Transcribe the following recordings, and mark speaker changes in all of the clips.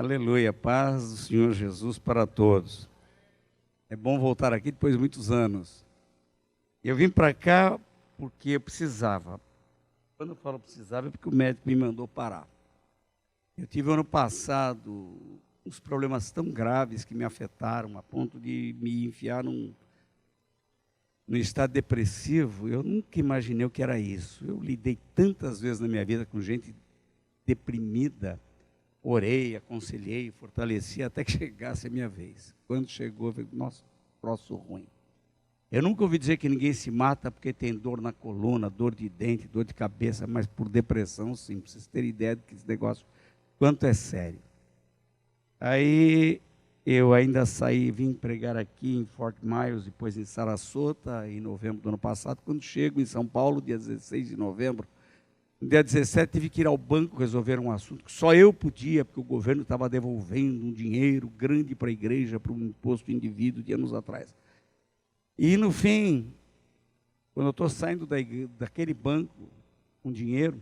Speaker 1: Aleluia, paz do Senhor Jesus para todos. É bom voltar aqui depois de muitos anos. Eu vim para cá porque eu precisava. Quando eu falo precisava é porque o médico me mandou parar. Eu tive ano passado uns problemas tão graves que me afetaram a ponto de me enfiar num estado depressivo. Eu nunca imaginei o que era isso. Eu lidei tantas vezes na minha vida com gente deprimida. Orei, aconselhei, fortaleci até que chegasse a minha vez. Quando chegou, eu falei, nossa, troço ruim. Eu nunca ouvi dizer que ninguém se mata porque tem dor na coluna, dor de dente, dor de cabeça, mas por depressão, sim. Pra vocês terem ideia de que esse negócio, quanto é sério. Aí, eu ainda saí, vim pregar aqui em Fort Myers, depois em Sarasota, em novembro do ano passado. Quando chego em São Paulo, dia 16 de novembro, no dia 17, tive que ir ao banco resolver um assunto que só eu podia, porque o governo estava devolvendo um dinheiro grande para a igreja, para um imposto indivíduo de anos atrás. E no fim, quando eu estou saindo daquele banco com dinheiro,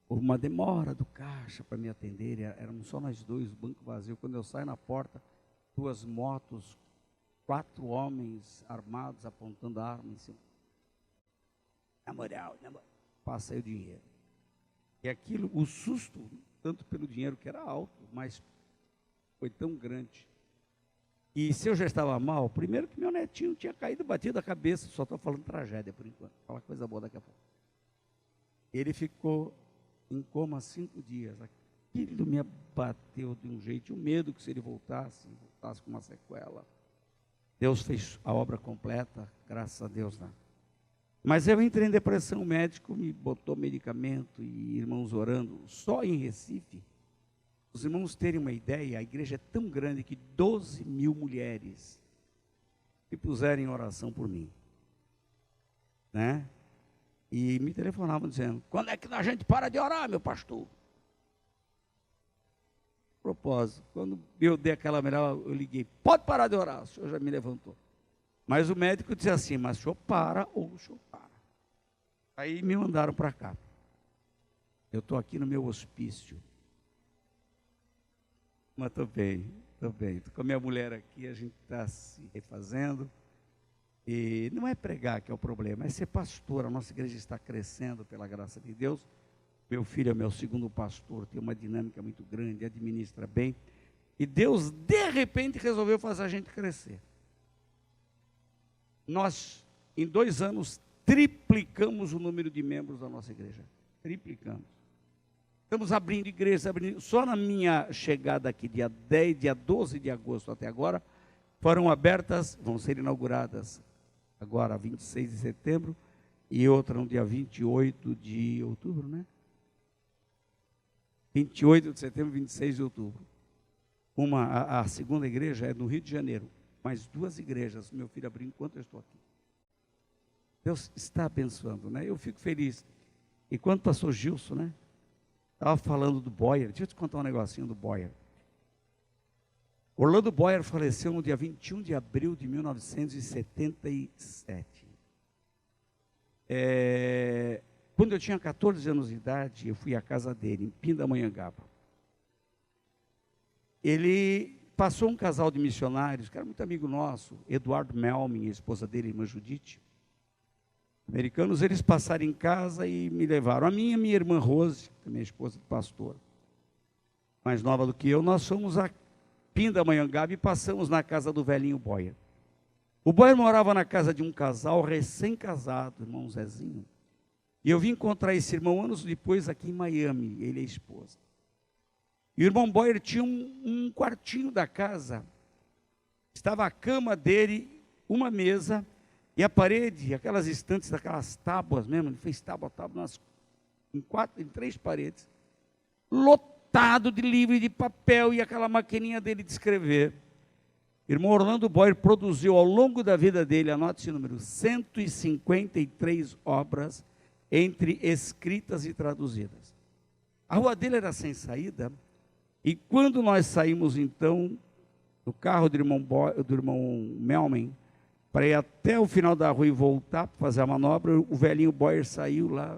Speaker 1: houve uma demora do caixa para me atender, éramos só nós dois, o banco vazio. Quando eu saio na porta, 2 motos, 4 homens armados apontando a arma em cima. Na moral, passei o dinheiro. E aquilo, o susto, tanto pelo dinheiro que era alto, mas foi tão grande. E se eu já estava mal, primeiro que meu netinho tinha caído, batido a cabeça, só estou falando tragédia por enquanto, fala coisa boa daqui a pouco. Ele ficou em coma 5 dias, aquilo me abateu de um jeito, o medo que se ele voltasse com uma sequela. Deus fez a obra completa, graças a Deus, né? Mas eu entrei em depressão, o médico me botou medicamento e irmãos orando. Só em Recife, os irmãos terem uma ideia, a igreja é tão grande que 12 mil mulheres se puseram em oração por mim. Né? E me telefonavam dizendo, quando é que a gente para de orar, meu pastor? Propósito, quando eu dei aquela melhor, eu liguei, pode parar de orar, o senhor já me levantou. Mas o médico disse assim, mas o senhor para ou o senhor para. Aí me mandaram para cá. Eu estou aqui no meu hospício. Mas estou bem. Estou com a minha mulher aqui, a gente está se refazendo. E não é pregar que é o problema, é ser pastor. A nossa igreja está crescendo pela graça de Deus. Meu filho é meu segundo pastor, tem uma dinâmica muito grande, administra bem. E Deus, de repente, resolveu fazer a gente crescer. Nós, em 2 anos, triplicamos o número de membros da nossa igreja. Triplicamos. Estamos abrindo igrejas, só na minha chegada aqui, dia 12 de agosto até agora, foram abertas, vão ser inauguradas agora, 26 de setembro, e outra no dia 28 de outubro, né? 28 de setembro, 26 de outubro. A segunda igreja é no Rio de Janeiro. Mais 2 igrejas, meu filho abriu enquanto eu estou aqui. Deus está abençoando, né? Eu fico feliz. E quando o pastor Gilson, né? Estava falando do Boyer, deixa eu te contar um negocinho do Boyer. Orlando Boyer faleceu no dia 21 de abril de 1977. Quando eu tinha 14 anos de idade, eu fui à casa dele, em Pindamonhangaba. Ele passou um casal de missionários, que era muito amigo nosso, Eduardo Melmin, a esposa dele, a irmã Judite, americanos. Eles passaram em casa e me levaram. A mim e a minha irmã Rose, também esposa do pastor, mais nova do que eu, nós fomos a Pindamonhangaba e passamos na casa do velhinho Boyer. O Boyer morava na casa de um casal recém-casado, irmão Zezinho. E eu vim encontrar esse irmão anos depois aqui em Miami, ele e a esposa. E o irmão Boyer tinha um quartinho da casa, estava a cama dele, uma mesa, e a parede, aquelas estantes daquelas tábuas mesmo, ele fez tábua em 3 paredes, lotado de livro e de papel, e aquela maquininha dele de escrever. Irmão Orlando Boyer produziu ao longo da vida dele, anote esse número, 153 obras, entre escritas e traduzidas. A rua dele era sem saída. E quando nós saímos, então, do carro do irmão Melman, para ir até o final da rua e voltar para fazer a manobra, o velhinho Boyer saiu lá,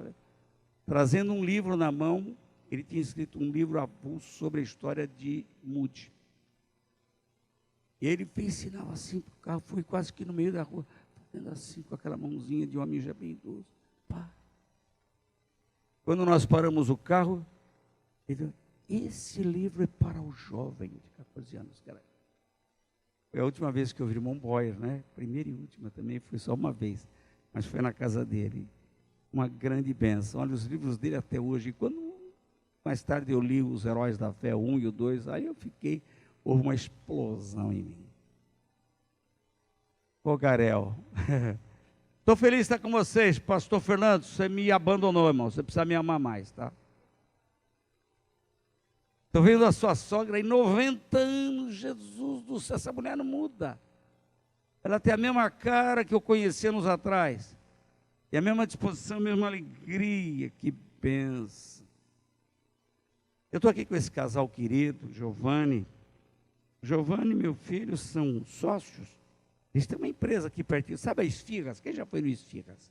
Speaker 1: trazendo um livro na mão, ele tinha escrito um livro avulso sobre a história de Moody. E ele fez sinal assim para o carro, foi quase que no meio da rua, fazendo assim com aquela mãozinha de homem já bem idoso. Pá. Quando nós paramos o carro, ele falou, esse livro é para o jovem de 14 anos. Cara. Foi a última vez que eu vi o irmão Boyer, né? Primeira e última também, foi só uma vez, mas foi na casa dele. Uma grande bênção. Olha os livros dele até hoje. Quando mais tarde eu li Os Heróis da Fé 1 e o 2, aí eu fiquei, houve uma explosão em mim. Fogarel. Estou feliz de estar com vocês. Pastor Fernando, você me abandonou, irmão. Você precisa me amar mais, tá? Estou vendo a sua sogra em 90 anos, Jesus do céu, essa mulher não muda. Ela tem a mesma cara que eu conheci anos atrás. E a mesma disposição, a mesma alegria, que benção. Eu estou aqui com esse casal querido, Giovanni. Giovanni e meu filho são sócios. Eles têm uma empresa aqui pertinho, sabe a Esfirras? Quem já foi no Esfirras?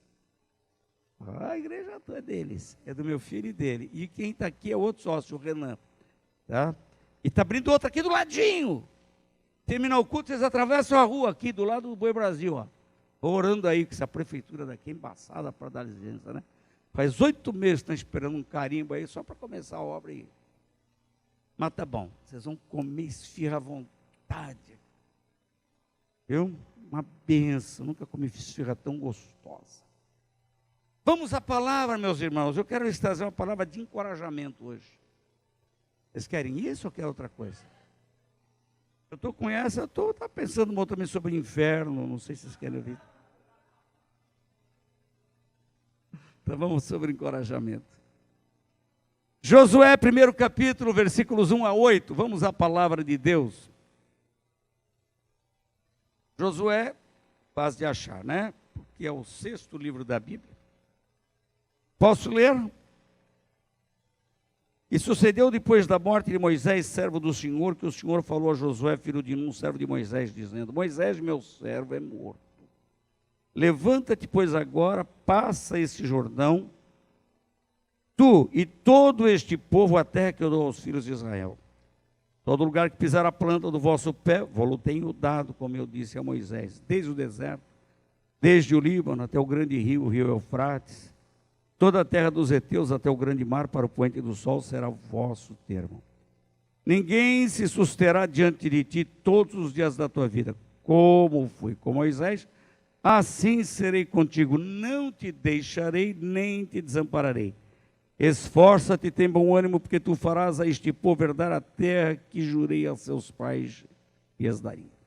Speaker 1: A igreja toda é deles, é do meu filho e dele. E quem está aqui é outro sócio, o Renan. Tá? E está abrindo outra aqui do ladinho. Terminar o culto, eles atravessam a rua aqui, do lado do Boi Brasil, ó. Orando aí, que essa prefeitura daqui é embaçada para dar licença, né? Faz 8 meses que estão esperando um carimbo aí, só para começar a obra aí. Mas tá bom, vocês vão comer esfirra à vontade. Viu? Uma benção, nunca comi esfirra tão gostosa. Vamos à palavra, meus irmãos. Eu quero lhes trazer uma palavra de encorajamento hoje. Vocês querem isso ou querem outra coisa? Eu estou com essa, eu estou pensando também sobre o inferno, não sei se vocês querem ouvir. Então vamos sobre encorajamento. Josué, 1º capítulo, versículos 1 a 8, vamos à palavra de Deus. Josué, fácil de achar, né? Porque é o 6º livro da Bíblia. Posso ler? E sucedeu depois da morte de Moisés, servo do Senhor, que o Senhor falou a Josué, filho de Nun, servo de Moisés, dizendo, Moisés, meu servo, é morto. Levanta-te, pois agora, passa esse Jordão, tu e todo este povo, a terra que eu dou aos filhos de Israel. Todo lugar que pisar a planta do vosso pé, vou-lo tenho dado, como eu disse a Moisés, desde o deserto, desde o Líbano até o grande rio, o rio Eufrates, toda a terra dos heteus até o grande mar, para o poente do sol, será o vosso termo. Ninguém se susterá diante de ti todos os dias da tua vida. Como fui com Moisés, assim serei contigo. Não te deixarei, nem te desampararei. Esforça-te e tem bom ânimo, porque tu farás a este povo herdar a terra que jurei a seus pais e as daria.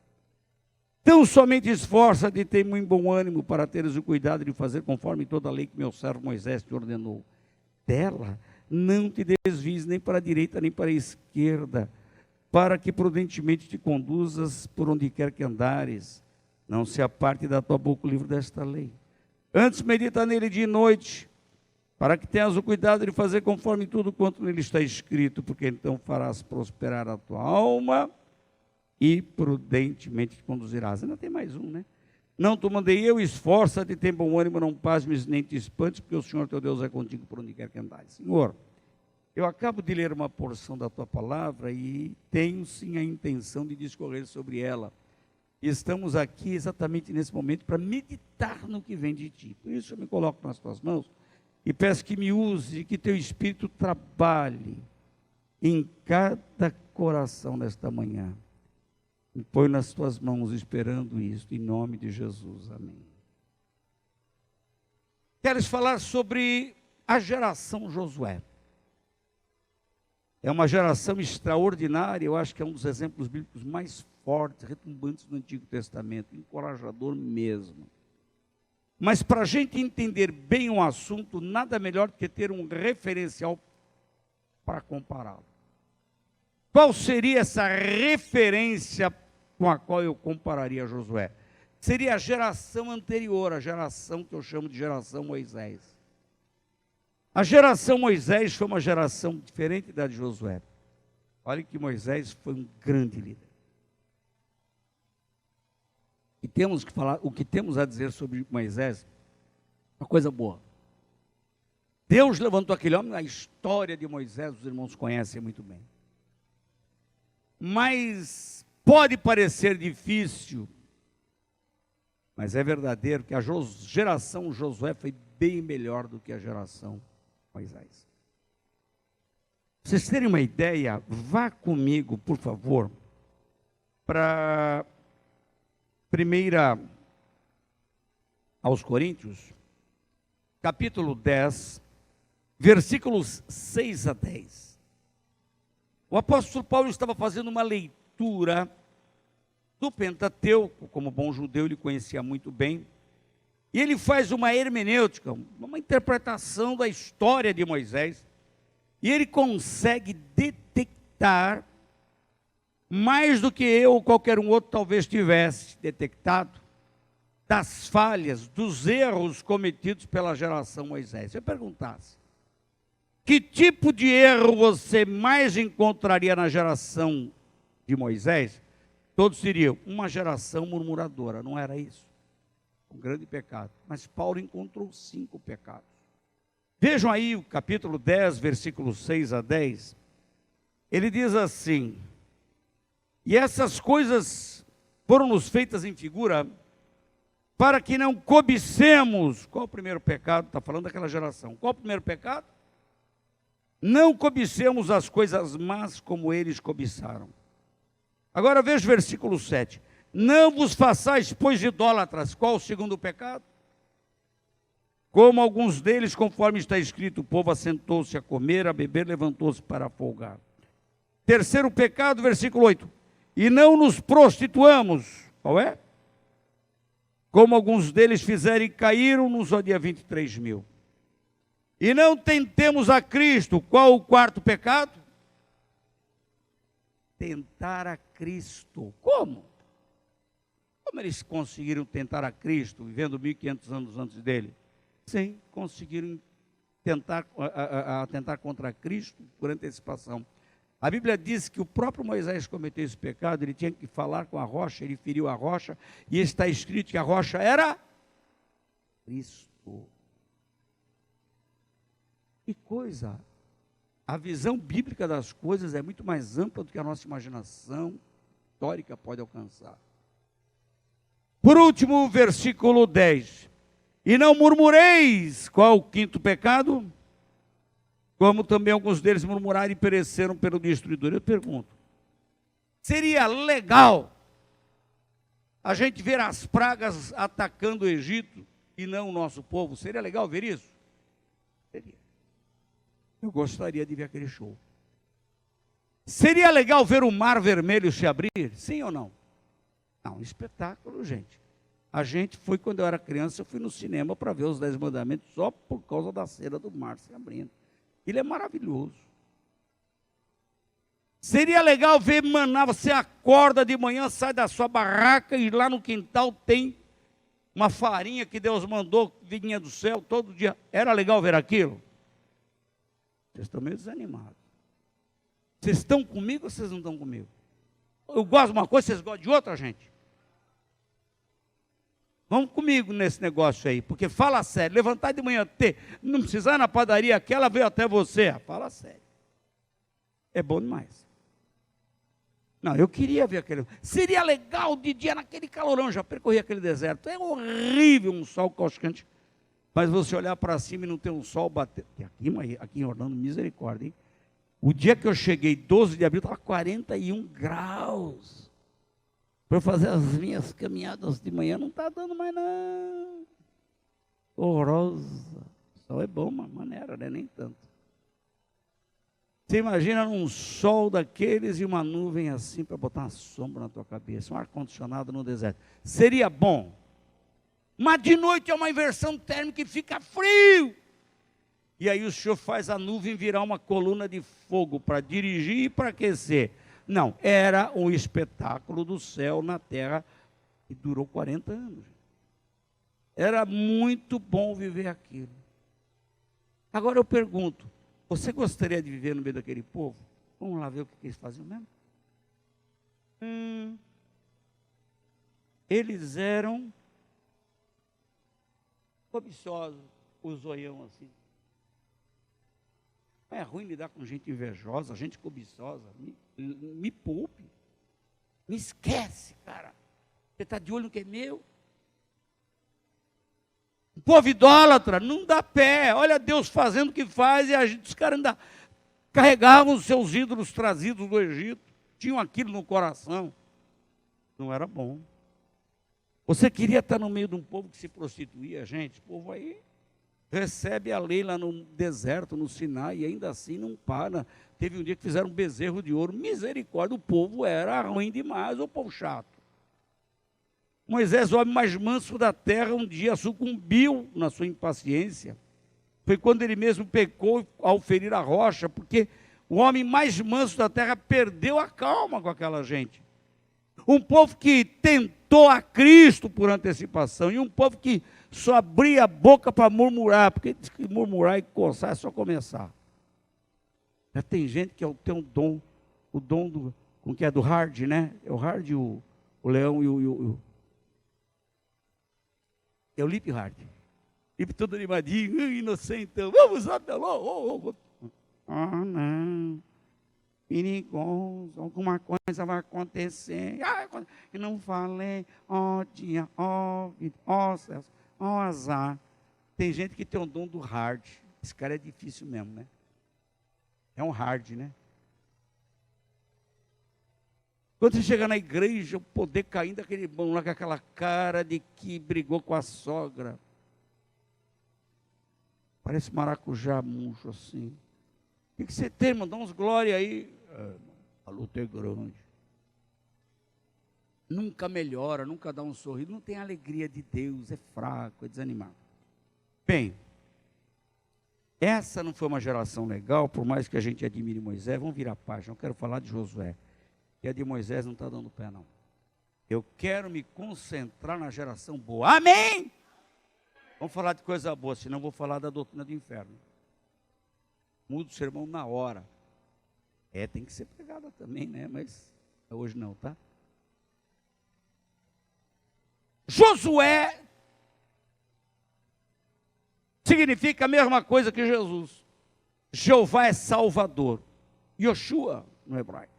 Speaker 1: Então somente esforça-te e tem muito bom ânimo para teres o cuidado de fazer conforme toda a lei que meu servo Moisés te ordenou. Dela não te desvies nem para a direita nem para a esquerda, para que prudentemente te conduzas por onde quer que andares. Não se aparte da tua boca o livro desta lei. Antes medita nele dia e noite, para que tenhas o cuidado de fazer conforme tudo quanto nele está escrito, porque então farás prosperar a tua alma e prudentemente te conduzirás. Ainda tem mais um, né? Não te mandei eu, esforça-te, tem bom ânimo, não pasmes nem te espantes, porque o Senhor teu Deus é contigo por onde quer que andares. Senhor, eu acabo de ler uma porção da tua palavra e tenho sim a intenção de discorrer sobre ela. E estamos aqui exatamente nesse momento para meditar no que vem de ti. Por isso eu me coloco nas tuas mãos e peço que me use, que teu Espírito trabalhe em cada coração nesta manhã. Me põe nas tuas mãos esperando isto, em nome de Jesus, amém. Queres falar sobre a geração Josué. É uma geração extraordinária, eu acho que é um dos exemplos bíblicos mais fortes, retumbantes do Antigo Testamento, encorajador mesmo. Mas para a gente entender bem o assunto, nada melhor do que ter um referencial para compará-lo. Qual seria essa referência com a qual eu compararia Josué? Seria a geração anterior, a geração que eu chamo de geração Moisés. A geração Moisés foi uma geração diferente da de Josué. Olha que Moisés foi um grande líder. E temos que falar, o que temos a dizer sobre Moisés, uma coisa boa. Deus levantou aquele homem, a história de Moisés, os irmãos conhecem muito bem. Mas pode parecer difícil, mas é verdadeiro que a geração Josué foi bem melhor do que a geração Moisés. Pra vocês terem uma ideia, vá comigo, por favor, para 1 aos Coríntios, capítulo 10, versículos 6 a 10. O apóstolo Paulo estava fazendo uma leitura do Pentateuco, como bom judeu ele conhecia muito bem, e ele faz uma hermenêutica, uma interpretação da história de Moisés, e ele consegue detectar, mais do que eu ou qualquer um outro talvez tivesse detectado, das falhas, dos erros cometidos pela geração Moisés. Se eu perguntasse, que tipo de erro você mais encontraria na geração de Moisés? Todos diriam, uma geração murmuradora, não era isso? Um grande pecado. Mas Paulo encontrou 5 pecados. Vejam aí o capítulo 10, versículos 6 a 10. Ele diz assim: e essas coisas foram-nos feitas em figura, para que não cobicemos. Qual o primeiro pecado? Está falando daquela geração. Qual o primeiro pecado? Não cobicemos as coisas más como eles cobiçaram. Agora veja o versículo 7. Não vos façais, pois, idólatras. Qual o segundo pecado? Como alguns deles, conforme está escrito, o povo assentou-se a comer, a beber, levantou-se para folgar. Terceiro pecado, versículo 8. E não nos prostituamos. Qual é? Como alguns deles fizeram e caíram no dia 23.000. E não tentemos a Cristo. Qual o quarto pecado? Tentar a Cristo. Como? Como eles conseguiram tentar a Cristo, vivendo 1500 anos antes dele? Sim, conseguiram tentar contra Cristo por antecipação. A Bíblia diz que o próprio Moisés cometeu esse pecado, ele tinha que falar com a rocha, ele feriu a rocha, e está escrito que a rocha era Cristo. Que coisa! A visão bíblica das coisas é muito mais ampla do que a nossa imaginação histórica pode alcançar. Por último, versículo 10. E não murmureis. Qual o quinto pecado? Como também alguns deles murmuraram e pereceram pelo destruidor. Eu pergunto, seria legal a gente ver as pragas atacando o Egito e não o nosso povo? Seria legal ver isso? Seria. Eu gostaria de ver aquele show. Seria legal ver o mar vermelho se abrir? Sim ou não? Não, um espetáculo, gente. A gente foi, quando eu era criança, eu fui no cinema para ver os 10 mandamentos só por causa da cena do mar se abrindo. Ele é maravilhoso. Seria legal ver maná, você acorda de manhã, sai da sua barraca e lá no quintal tem uma farinha que Deus mandou, vinha do céu todo dia. Era legal ver aquilo? Vocês estão meio desanimados. Vocês estão comigo ou vocês não estão comigo? Eu gosto de uma coisa, vocês gostam de outra, gente? Vamos comigo nesse negócio aí, porque fala sério, levantar de manhã, não precisar ir na padaria, aquela veio até você, fala sério. É bom demais. Não, eu queria ver aquele, seria legal de dia naquele calorão, já percorri aquele deserto, é horrível um sol causticante, mas você olhar para cima e não ter um sol batendo, aqui em Orlando, misericórdia, hein? O dia que eu cheguei, 12 de abril, estava 41 graus. Para fazer as minhas caminhadas de manhã, não está dando mais não. Horrorosa. O sol é bom, mas maneira, né? Nem tanto. Você imagina um sol daqueles e uma nuvem assim para botar uma sombra na tua cabeça, um ar-condicionado no deserto. Seria bom. Mas de noite é uma inversão térmica e fica frio. E aí o Senhor faz a nuvem virar uma coluna de fogo para dirigir e para aquecer. Não, era um espetáculo do céu na terra e durou 40 anos. Era muito bom viver aquilo. Agora eu pergunto, você gostaria de viver no meio daquele povo? Vamos lá ver o que eles faziam mesmo? Eles eram cobiçosos, o zoião assim. É ruim lidar com gente invejosa, gente cobiçosa. Me poupe. Me esquece, cara. Você está de olho no que é meu? O povo idólatra não dá pé. Olha Deus fazendo o que faz e os caras ainda carregavam os seus ídolos trazidos do Egito. Tinham aquilo no coração. Não era bom. Você queria estar no meio de um povo que se prostituía, gente? O povo aí recebe a lei lá no deserto, no Sinai, e ainda assim não para. Teve um dia que fizeram um bezerro de ouro. Misericórdia, o povo era ruim demais, o povo chato. Moisés, o homem mais manso da terra, um dia sucumbiu na sua impaciência. Foi quando ele mesmo pecou ao ferir a rocha, porque o homem mais manso da terra perdeu a calma com aquela gente. Um povo que tentou a Cristo por antecipação, e um povo que só abria a boca para murmurar, porque diz que murmurar e coçar é só começar. Já tem gente que tem um dom, o dom do, com que é do hard, né? É o hard, o leão e o é o lip hard. Lip todo animadinho, inocentão, vamos lá, não. Perigoso, alguma coisa vai acontecer. E não falei, dia, vida, céus, azar. Tem gente que tem o dom do hard. Esse cara é difícil mesmo, né? É um hard, né? Quando você chega na igreja, o poder caindo daquele bom lá com aquela cara de que brigou com a sogra. Parece maracujá murcho assim. O que você tem, irmão? Dá uns glória aí. A luta é grande. Nunca melhora, nunca dá um sorriso, não tem alegria de Deus, é fraco, é desanimado. Bem, essa não foi uma geração legal, por mais que a gente admire Moisés. Vamos virar a página, eu quero falar de Josué. E a de Moisés não está dando pé, não. Eu quero me concentrar na geração boa. Amém? Vamos falar de coisa boa, senão eu vou falar da doutrina do inferno. Muda o sermão na hora. Tem que ser pregada também, né? Mas hoje não, tá? Josué significa a mesma coisa que Jesus. Jeová é Salvador. Yoshua no hebraico.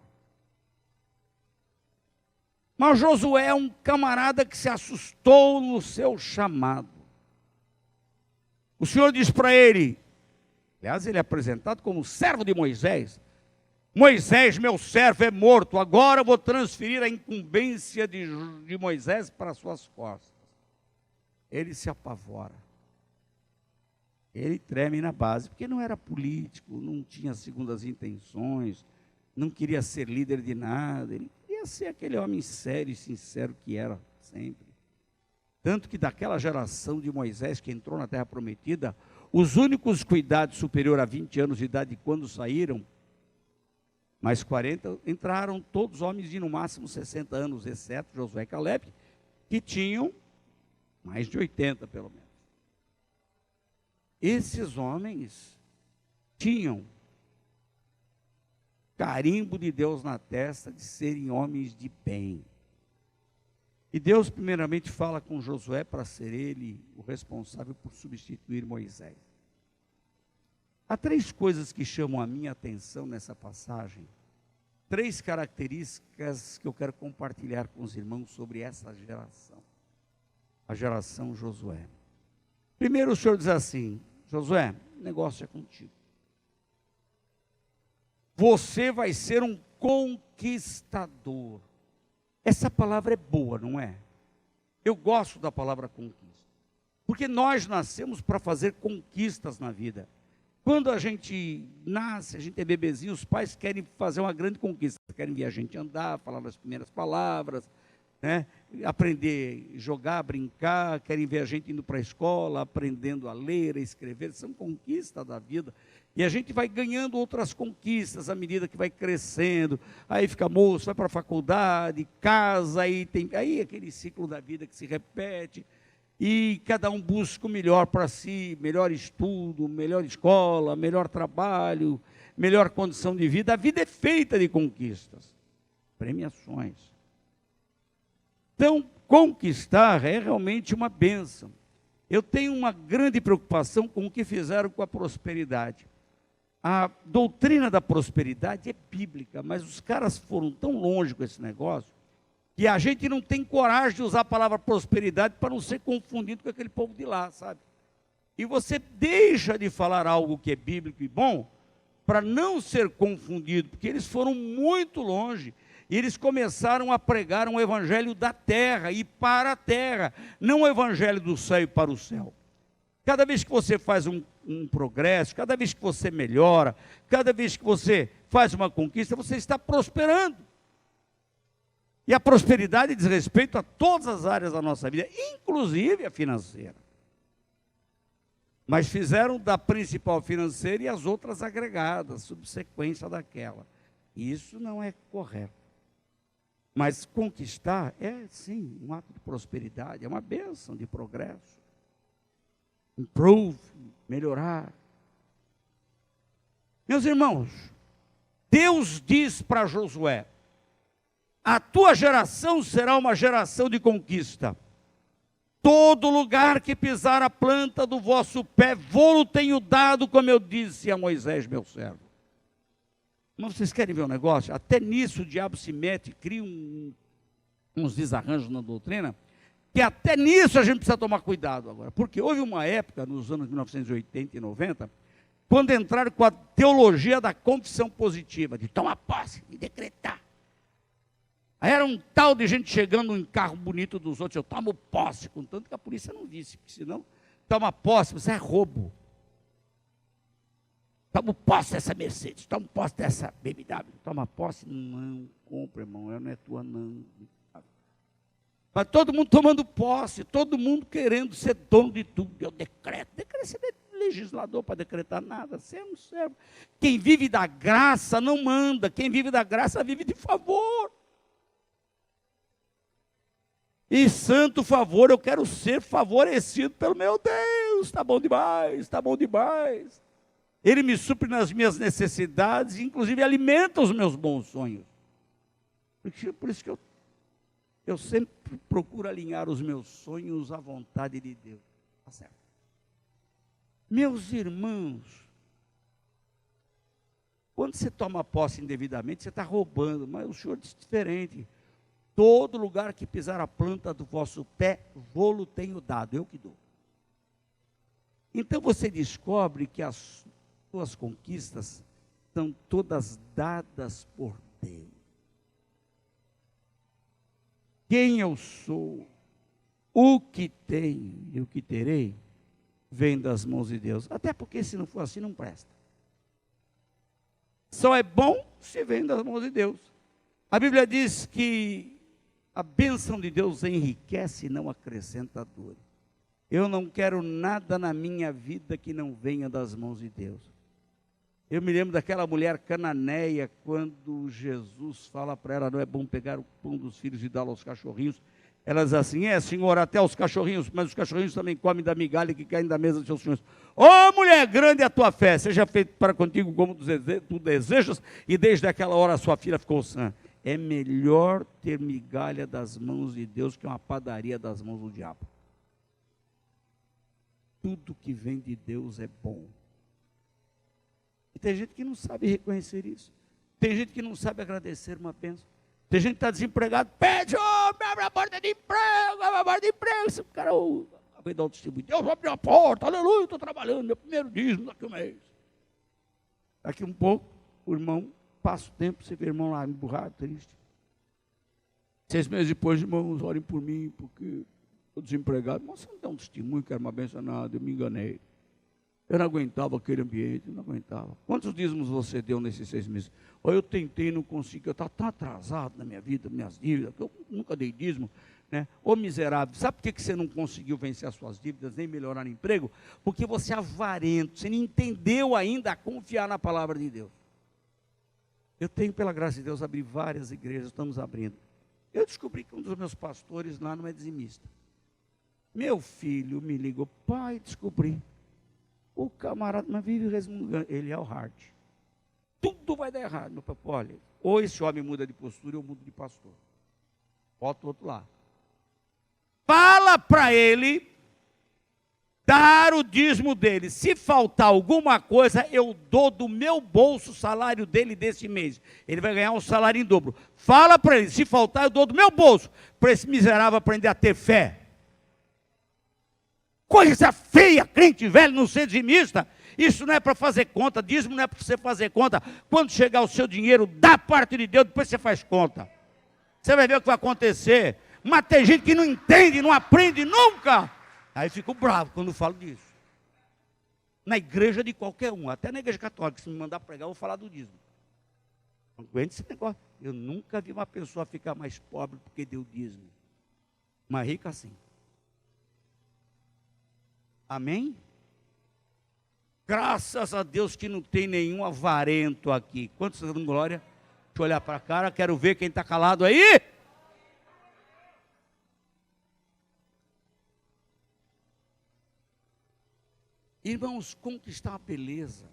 Speaker 1: Mas Josué é um camarada que se assustou no seu chamado. O Senhor diz para ele, aliás, ele é apresentado como servo de Moisés. Moisés, meu servo, é morto. Agora eu vou transferir a incumbência de Moisés para as suas costas. Ele se apavora. Ele treme na base, porque não era político, não tinha segundas intenções, não queria ser líder de nada. Ele queria ser aquele homem sério e sincero que era sempre. Tanto que daquela geração de Moisés que entrou na Terra Prometida, os únicos cuidados superiores a 20 anos de idade quando saíram, mais 40, entraram todos homens de no máximo 60 anos, exceto Josué e Caleb, que tinham mais de 80 pelo menos. Esses homens tinham carimbo de Deus na testa de serem homens de bem. E Deus primeiramente fala com Josué para ser ele o responsável por substituir Moisés. Há três coisas que chamam a minha atenção nessa passagem. Três características que eu quero compartilhar com os irmãos sobre essa geração. A geração Josué. Primeiro o Senhor diz assim, Josué, o negócio é contigo. Você vai ser um conquistador. Essa palavra é boa, não é? Eu gosto da palavra conquista. Porque nós nascemos para fazer conquistas na vida. Quando a gente nasce, a gente é bebezinho, os pais querem fazer uma grande conquista. Querem ver a gente andar, falar as primeiras palavras, né? Aprender a jogar, brincar, querem ver a gente indo para a escola, aprendendo a ler, a escrever. São conquistas da vida. E a gente vai ganhando outras conquistas à medida que vai crescendo. Aí fica moço, vai para a faculdade, casa, aí tem aquele ciclo da vida que se repete. E cada um busca o melhor para si, melhor estudo, melhor escola, melhor trabalho, melhor condição de vida. A vida é feita de conquistas, premiações. Então, conquistar é realmente uma bênção. Eu tenho uma grande preocupação com o que fizeram com a prosperidade. A doutrina da prosperidade é bíblica, mas os caras foram tão longe com esse negócio que a gente não tem coragem de usar a palavra prosperidade para não ser confundido com aquele povo de lá, sabe? E você deixa de falar algo que é bíblico e bom para não ser confundido, porque eles foram muito longe e eles começaram a pregar um evangelho da terra e para a terra, não o evangelho do céu e para o céu. Cada vez que você faz um progresso, cada vez que você melhora, cada vez que você faz uma conquista, você está prosperando. E a prosperidade diz respeito a todas as áreas da nossa vida, inclusive a financeira. Mas fizeram da principal financeira e as outras agregadas, subsequência daquela. Isso não é correto. Mas conquistar é, sim, um ato de prosperidade, é uma bênção de progresso. Improve, melhorar. Meus irmãos, Deus diz para Josué: a tua geração será uma geração de conquista. Todo lugar que pisar a planta do vosso pé, vou-lo tenho dado, como eu disse a Moisés, meu servo. Mas vocês querem ver um negócio? Até nisso o diabo se mete, cria uns desarranjos na doutrina, que até nisso a gente precisa tomar cuidado agora. Porque houve uma época, nos anos 1980 e 90, quando entraram com a teologia da confissão positiva, de tomar posse, de decretar. Aí era um tal de gente chegando em carro bonito dos outros, eu tomo posse, contanto que a polícia não visse, porque senão, toma posse, você é roubo. Toma posse dessa Mercedes, toma posse dessa BMW, toma posse, não, compra, irmão, não é tua não. Mas todo mundo tomando posse, todo mundo querendo ser dono de tudo, eu decreto, você não é legislador para decretar nada, você não serve. Quem vive da graça não manda, quem vive da graça vive de favor. E santo favor, eu quero ser favorecido pelo meu Deus, está bom demais, está bom demais. Ele me supre nas minhas necessidades, inclusive alimenta os meus bons sonhos. Por isso que eu sempre procuro alinhar os meus sonhos à vontade de Deus. Está certo? Meus irmãos, quando você toma posse indevidamente, você está roubando, mas o Senhor diz diferente. Todo lugar que pisar a planta do vosso pé, vou-lo tenho dado, eu que dou. Então você descobre que as suas conquistas são todas dadas por Deus. Quem eu sou, o que tenho e o que terei, vem das mãos de Deus. Até porque se não for assim, não presta. Só é bom se vem das mãos de Deus. A Bíblia diz que a bênção de Deus enriquece e não acrescenta dor. Eu não quero nada na minha vida que não venha das mãos de Deus. Eu me lembro daquela mulher cananeia, quando Jesus fala para ela, não é bom pegar o pão dos filhos e dá-lo aos cachorrinhos. Ela diz assim, Senhor, até os cachorrinhos, mas os cachorrinhos também comem da migalha que cai da mesa dos seus senhores. Mulher, grande é a tua fé, seja feito para contigo como tu desejas, e desde aquela hora a sua filha ficou sã. É melhor ter migalha das mãos de Deus que uma padaria das mãos do diabo. Tudo que vem de Deus é bom. E tem gente que não sabe reconhecer isso. Tem gente que não sabe agradecer uma bênção. Tem gente que está desempregado, pede, me abre a porta de emprego, abre a porta de emprego. Esse cara, acabei de dar o testemunho. Deus abre a porta, aleluia, estou trabalhando, meu primeiro dízimo daqui a um mês. Daqui um pouco, o irmão passa o tempo, você vê o irmão lá emburrado, triste. 6 meses depois, irmãos, orem por mim, porque estou desempregado. Mas você não dá um testemunho que era uma benção nada, eu me enganei. Eu não aguentava aquele ambiente, não aguentava. Quantos dízimos você deu nesses 6 meses? Eu tentei, não consegui, eu estava tão atrasado na minha vida, minhas dívidas, que eu nunca dei dízimo, né? Miserável, sabe por que você não conseguiu vencer as suas dívidas, nem melhorar o emprego? Porque você é avarento, você não entendeu ainda a confiar na palavra de Deus. Eu tenho, pela graça de Deus, abrir várias igrejas, estamos abrindo. Eu descobri que um dos meus pastores lá não é dizimista. Meu filho me ligou, pai, descobri. O camarada, mas vive resmungando, ele é o hard. Tudo vai dar errado, meu papai. Olha, ou esse homem muda de postura, ou eu mudo de pastor. Bota o outro lá. Fala para ele dar o dízimo dele. Se faltar alguma coisa, eu dou do meu bolso o salário dele desse mês. Ele vai ganhar um salário em dobro. Fala para ele, se faltar, eu dou do meu bolso, para esse miserável aprender a ter fé. Coisa feia, crente velho não ser dizimista. Isso não é para fazer conta, dízimo não é para você fazer conta. Quando chegar o seu dinheiro, dá parte de Deus, depois você faz conta. Você vai ver o que vai acontecer. Mas tem gente que não entende, não aprende nunca. Aí fico bravo quando falo disso. Na igreja de qualquer um, até na igreja católica, se me mandar pregar, eu vou falar do dízimo. Não aguento esse negócio. Eu nunca vi uma pessoa ficar mais pobre porque deu dízimo. Mas rica assim. Amém? Graças a Deus que não tem nenhum avarento aqui. Quantos dão glória? Deixa eu olhar para a cara, quero ver quem está calado aí. Irmãos, conquistar a beleza.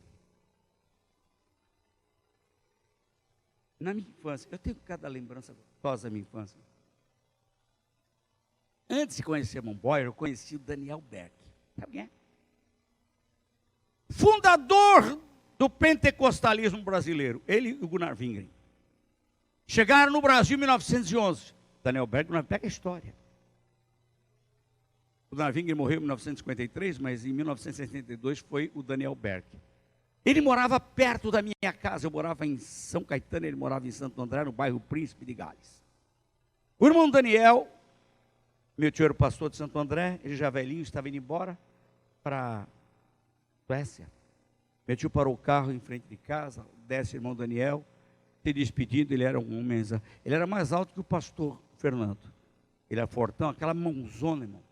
Speaker 1: Na minha infância, eu tenho cada lembrança gostosa da minha infância. Antes de conhecer Monboy, eu conheci o Daniel Beck. Sabe quem é? Fundador do pentecostalismo brasileiro. Ele e o Gunnar Wingren. Chegaram no Brasil em 1911. Daniel Beck é história. O Gunnar Wingren morreu em 1953, mas em 1972 foi o Daniel Berg. Ele morava perto da minha casa, eu morava em São Caetano, ele morava em Santo André, no bairro Príncipe de Gales. O irmão Daniel, meu tio era o pastor de Santo André, ele já velhinho, estava indo embora para a Suécia. Meu tio parou o carro em frente de casa, desce o irmão Daniel, se despedindo, ele era um homem, ele era mais alto que o pastor Fernando. Ele era fortão, aquela mãozona, irmão.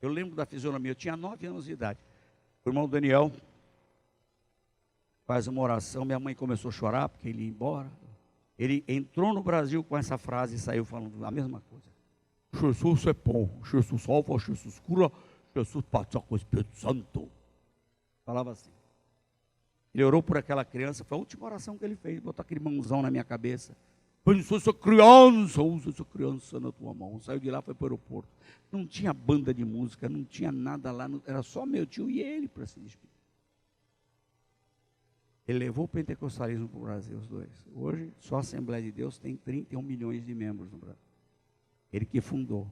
Speaker 1: Eu lembro da fisionomia, eu tinha 9 anos de idade. O irmão Daniel faz uma oração, minha mãe começou a chorar porque ele ia embora. Ele entrou no Brasil com essa frase e saiu falando a mesma coisa. Jesus é bom, Jesus salva, Jesus cura, Jesus passa com o Espírito Santo. Falava assim. Ele orou por aquela criança, foi a última oração que ele fez, botou aquele mãozão na minha cabeça. Pensou, essa criança, usa essa criança na tua mão. Saiu de lá, foi para o aeroporto. Não tinha banda de música, não tinha nada lá, era só meu tio e ele para se despedir. Ele levou o pentecostalismo para o Brasil, os dois. Hoje, só a Assembleia de Deus tem 31 milhões de membros no Brasil. Ele que fundou.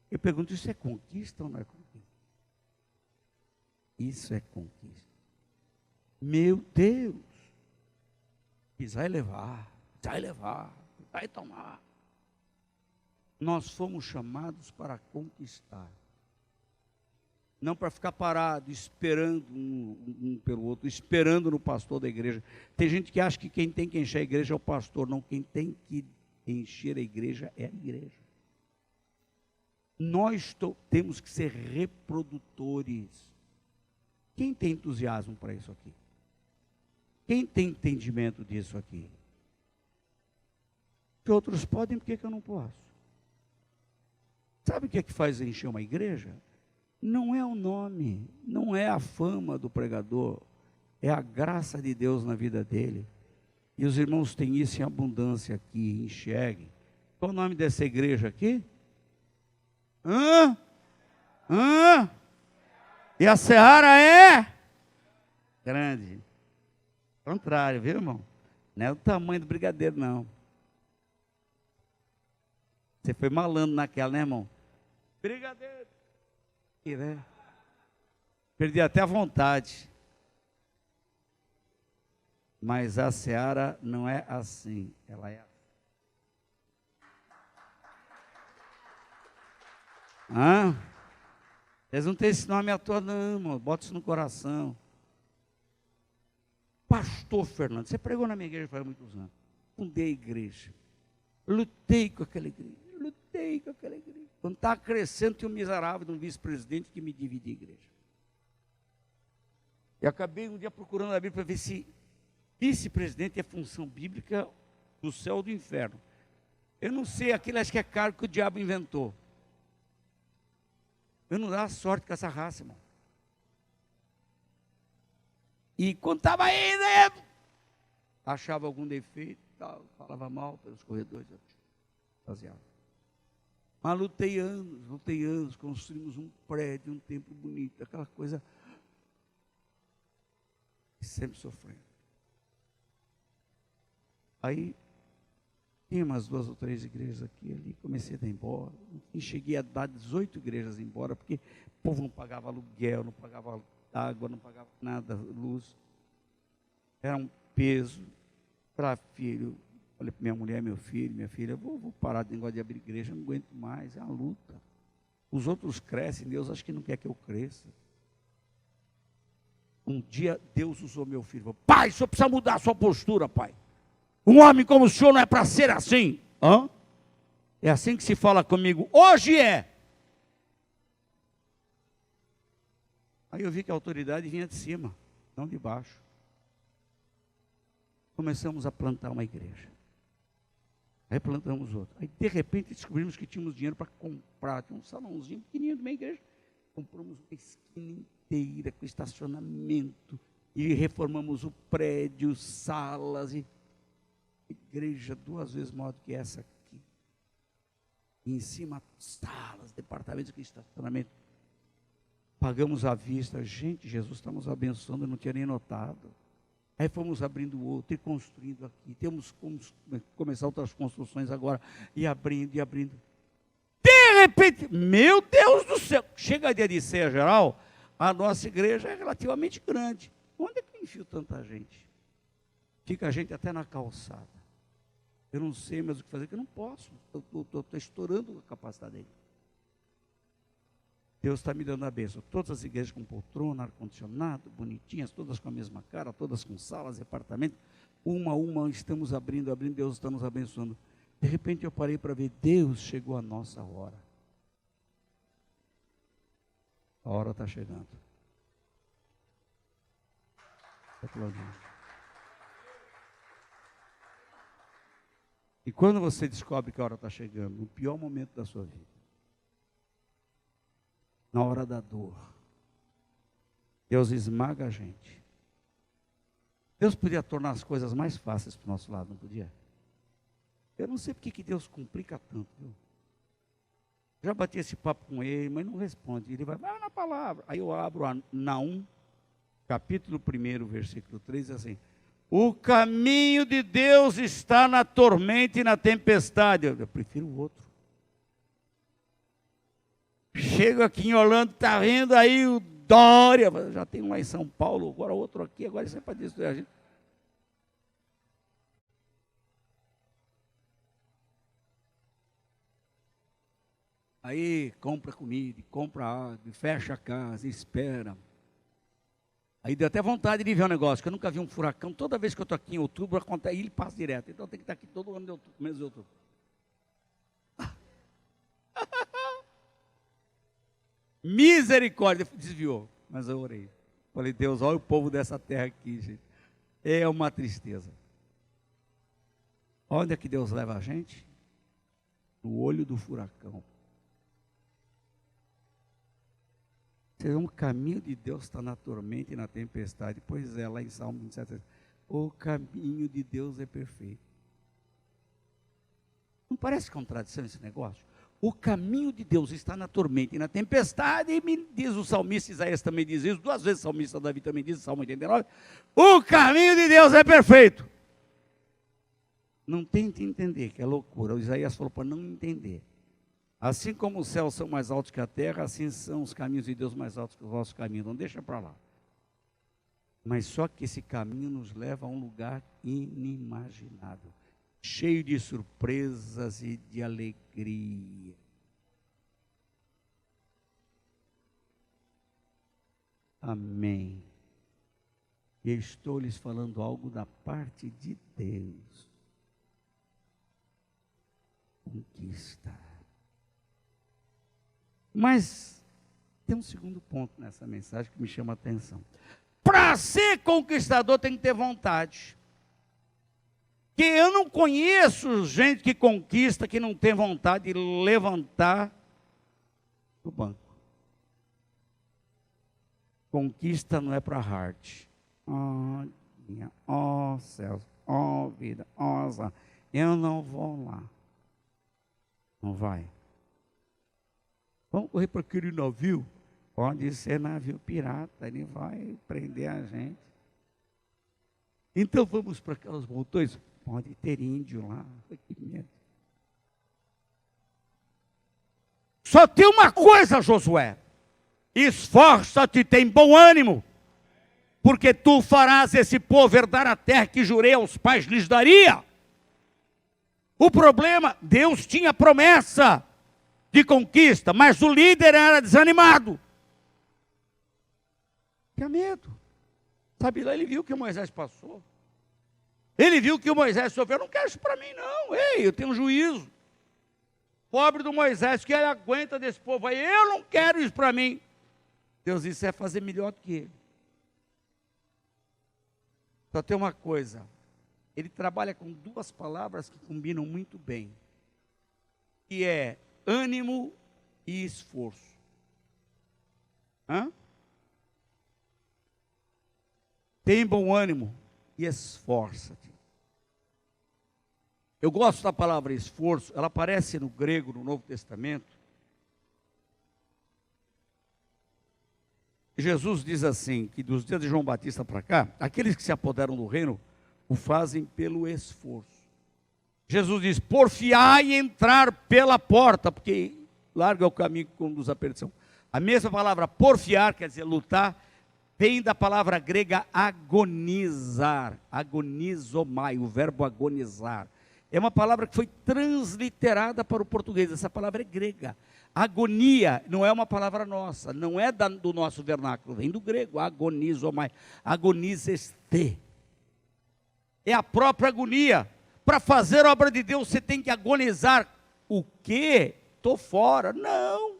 Speaker 1: Eu pergunto, isso é conquista ou não é conquista? Isso é conquista. Meu Deus! Vai levar, vai tomar. Nós fomos chamados para conquistar. Não para ficar parado, esperando um pelo outro, esperando no pastor da igreja. Tem gente que acha que quem tem que encher a igreja é o pastor. Não, quem tem que encher a igreja é a igreja. Nós temos que ser reprodutores. Quem tem entusiasmo para isso aqui? Quem tem entendimento disso aqui? Que outros podem, por que eu não posso? Sabe o que é que faz encher uma igreja? Não é o nome, não é a fama do pregador, é a graça de Deus na vida dele. E os irmãos têm isso em abundância aqui, enxerguem. Qual o nome dessa igreja aqui? E a seara é grande. Contrário, viu, irmão? Não é o tamanho do brigadeiro, não. Você foi malandro naquela, né, irmão? Brigadeiro. E, né? Perdi até a vontade. Mas a seara não é assim. Ela é assim. Eles não têm esse nome à toa, não, irmão. Bota isso no coração. Pastor Fernando, você pregou na minha igreja faz muitos anos. Fundei a igreja. Lutei com aquela igreja. Quando estava crescendo, tinha um miserável de um vice-presidente que me dividia a igreja. E acabei um dia procurando a Bíblia para ver se vice-presidente é função bíblica do céu ou do inferno. Eu não sei, aquilo acho que é cargo que o diabo inventou. Eu não dava sorte com essa raça, irmão. E quando estava aí, né, achava algum defeito, tal, falava mal pelos corredores, fazia. Mas lutei anos, construímos um prédio, um templo bonito, aquela coisa, sempre sofrendo. Aí, tinha umas 2 ou 3 igrejas aqui ali, comecei a dar embora, e cheguei a dar 18 igrejas embora, porque o povo não pagava aluguel, não pagava água, não pagava nada, luz. Era um peso para filho. Falei para minha mulher, meu filho, minha filha, vou parar de negócio de abrir igreja, não aguento mais, é uma luta. Os outros crescem, Deus acho que não quer que eu cresça. Um dia Deus usou meu filho, falou, pai, o senhor precisa mudar a sua postura, pai. Um homem como o senhor não é para ser assim. Hã? É assim que se fala comigo, hoje é. Aí eu vi que a autoridade vinha de cima, não de baixo. Começamos a plantar uma igreja. Aí plantamos outra. Aí de repente descobrimos que tínhamos dinheiro para comprar. Tinha um salãozinho pequenininho de uma igreja. Compramos uma esquina inteira com estacionamento. E reformamos o prédio, salas. E igreja 2 vezes maior do que essa aqui. E em cima, salas, departamentos com estacionamento. Pagamos à vista. Gente, Jesus está nos abençoando, eu não tinha nem notado. Aí fomos abrindo outro e construindo aqui. Temos como começar outras construções agora. E abrindo, e abrindo. De repente, meu Deus do céu, chega dia de ceia geral, a nossa igreja é relativamente grande. Onde é que eu enfio tanta gente? Fica a gente até na calçada. Eu não sei mais o que fazer, que eu não posso. Estou estourando a capacidade dele. Deus está me dando a bênção. Todas as igrejas com poltrona, ar-condicionado, bonitinhas, todas com a mesma cara, todas com salas, apartamentos. Uma a uma estamos abrindo, Deus está nos abençoando. De repente eu parei para ver, Deus chegou a nossa hora. A hora está chegando. E quando você descobre que a hora está chegando, no pior momento da sua vida, na hora da dor, Deus esmaga a gente. Deus podia tornar as coisas mais fáceis para o nosso lado, não podia? Eu não sei porque que Deus complica tanto, viu? Já bati esse papo com ele, mas não responde. Ele vai na palavra. Aí eu abro a Naum, capítulo 1, versículo 3, assim: o caminho de Deus está na tormenta e na tempestade. Eu prefiro o outro. Chego aqui em Orlando, está vendo aí o Dória, já tem um lá em São Paulo, agora outro aqui, agora isso é para destruir a gente. Aí compra comida, compra água, fecha a casa, espera. Aí deu até vontade de ver um negócio, que eu nunca vi um furacão. Toda vez que eu estou aqui em outubro, acontece, ele passa direto. Então tem que estar aqui todo ano de outubro, mês de outubro. Misericórdia, desviou. Mas eu orei. Falei, Deus, olha o povo dessa terra aqui, gente. É uma tristeza. Onde é que Deus leva a gente? No olho do furacão. O caminho de Deus está na tormenta e na tempestade. Pois é, lá em Salmo 27. O caminho de Deus é perfeito. Não parece contradição esse negócio? O caminho de Deus está na tormenta e na tempestade, e me diz o salmista, Isaías também diz isso, 2 vezes o salmista Davi também diz, Salmo 89, o caminho de Deus é perfeito. Não tente entender, que é loucura. O Isaías falou para não entender. Assim como os céus são mais altos que a terra, assim são os caminhos de Deus mais altos que os nossos caminhos. Não deixa para lá. Mas só que esse caminho nos leva a um lugar inimaginável, cheio de surpresas e de alegria. Amém. E estou lhes falando algo da parte de Deus. Conquista. Mas tem um segundo ponto nessa mensagem que me chama a atenção. Para ser conquistador tem que ter vontade. Que eu não conheço gente que conquista, que não tem vontade de levantar do banco. Conquista não é para hard. Ó céus, ó vida, ó azar. Eu não vou lá. Não vai. Vamos correr para aquele navio? Pode ser navio pirata, ele vai prender a gente. Então vamos para aquelas montanhas? Pode ter índio lá. Que medo. Só tem uma coisa, Josué: esforça-te, tem bom ânimo, porque tu farás esse povo herdar a terra que jurei aos pais lhes daria. O problema, Deus tinha promessa de conquista, mas o líder era desanimado. Tinha medo. Sabe lá, ele viu que o Moisés passou. Ele viu que o Moisés sofreu. Eu não quero isso para mim não. Ei, eu tenho juízo. Pobre do Moisés, que ele aguenta desse povo aí. Eu não quero isso para mim. Deus disse, é fazer melhor do que ele. Só tem uma coisa. Ele trabalha com duas palavras que combinam muito bem. Que é ânimo e esforço. Hã? Tem bom ânimo e esforça-te. Eu gosto da palavra esforço, ela aparece no grego, no Novo Testamento. Jesus diz assim, que dos dias de João Batista para cá, aqueles que se apoderam do reino, o fazem pelo esforço. Jesus diz, porfiai e entrar pela porta, porque larga o caminho que conduz à perdição. A mesma palavra porfiar, quer dizer lutar, vem da palavra grega agonizar, agonizomai, o verbo agonizar. É uma palavra que foi transliterada para o português, essa palavra é grega. Agonia não é uma palavra nossa, não é do nosso vernáculo, vem do grego, agonizomai, agonizeste. É a própria agonia. Para fazer a obra de Deus, você tem que agonizar. O quê? Estou fora. Não.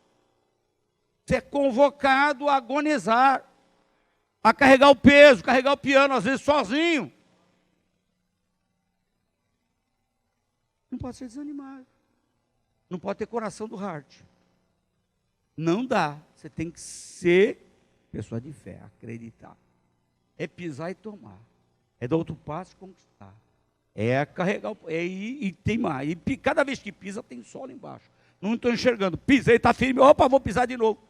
Speaker 1: Você é convocado a agonizar, a carregar o peso, carregar o piano, às vezes sozinho. Não pode ser desanimado. Não pode ter coração do heart. Não dá. Você tem que ser pessoa de fé, acreditar. É pisar e tomar. É dar outro passo e conquistar. É carregar, é ir e teimar. E cada vez que pisa, tem solo embaixo. Não estou enxergando. Pisei, está firme. Opa, vou pisar de novo.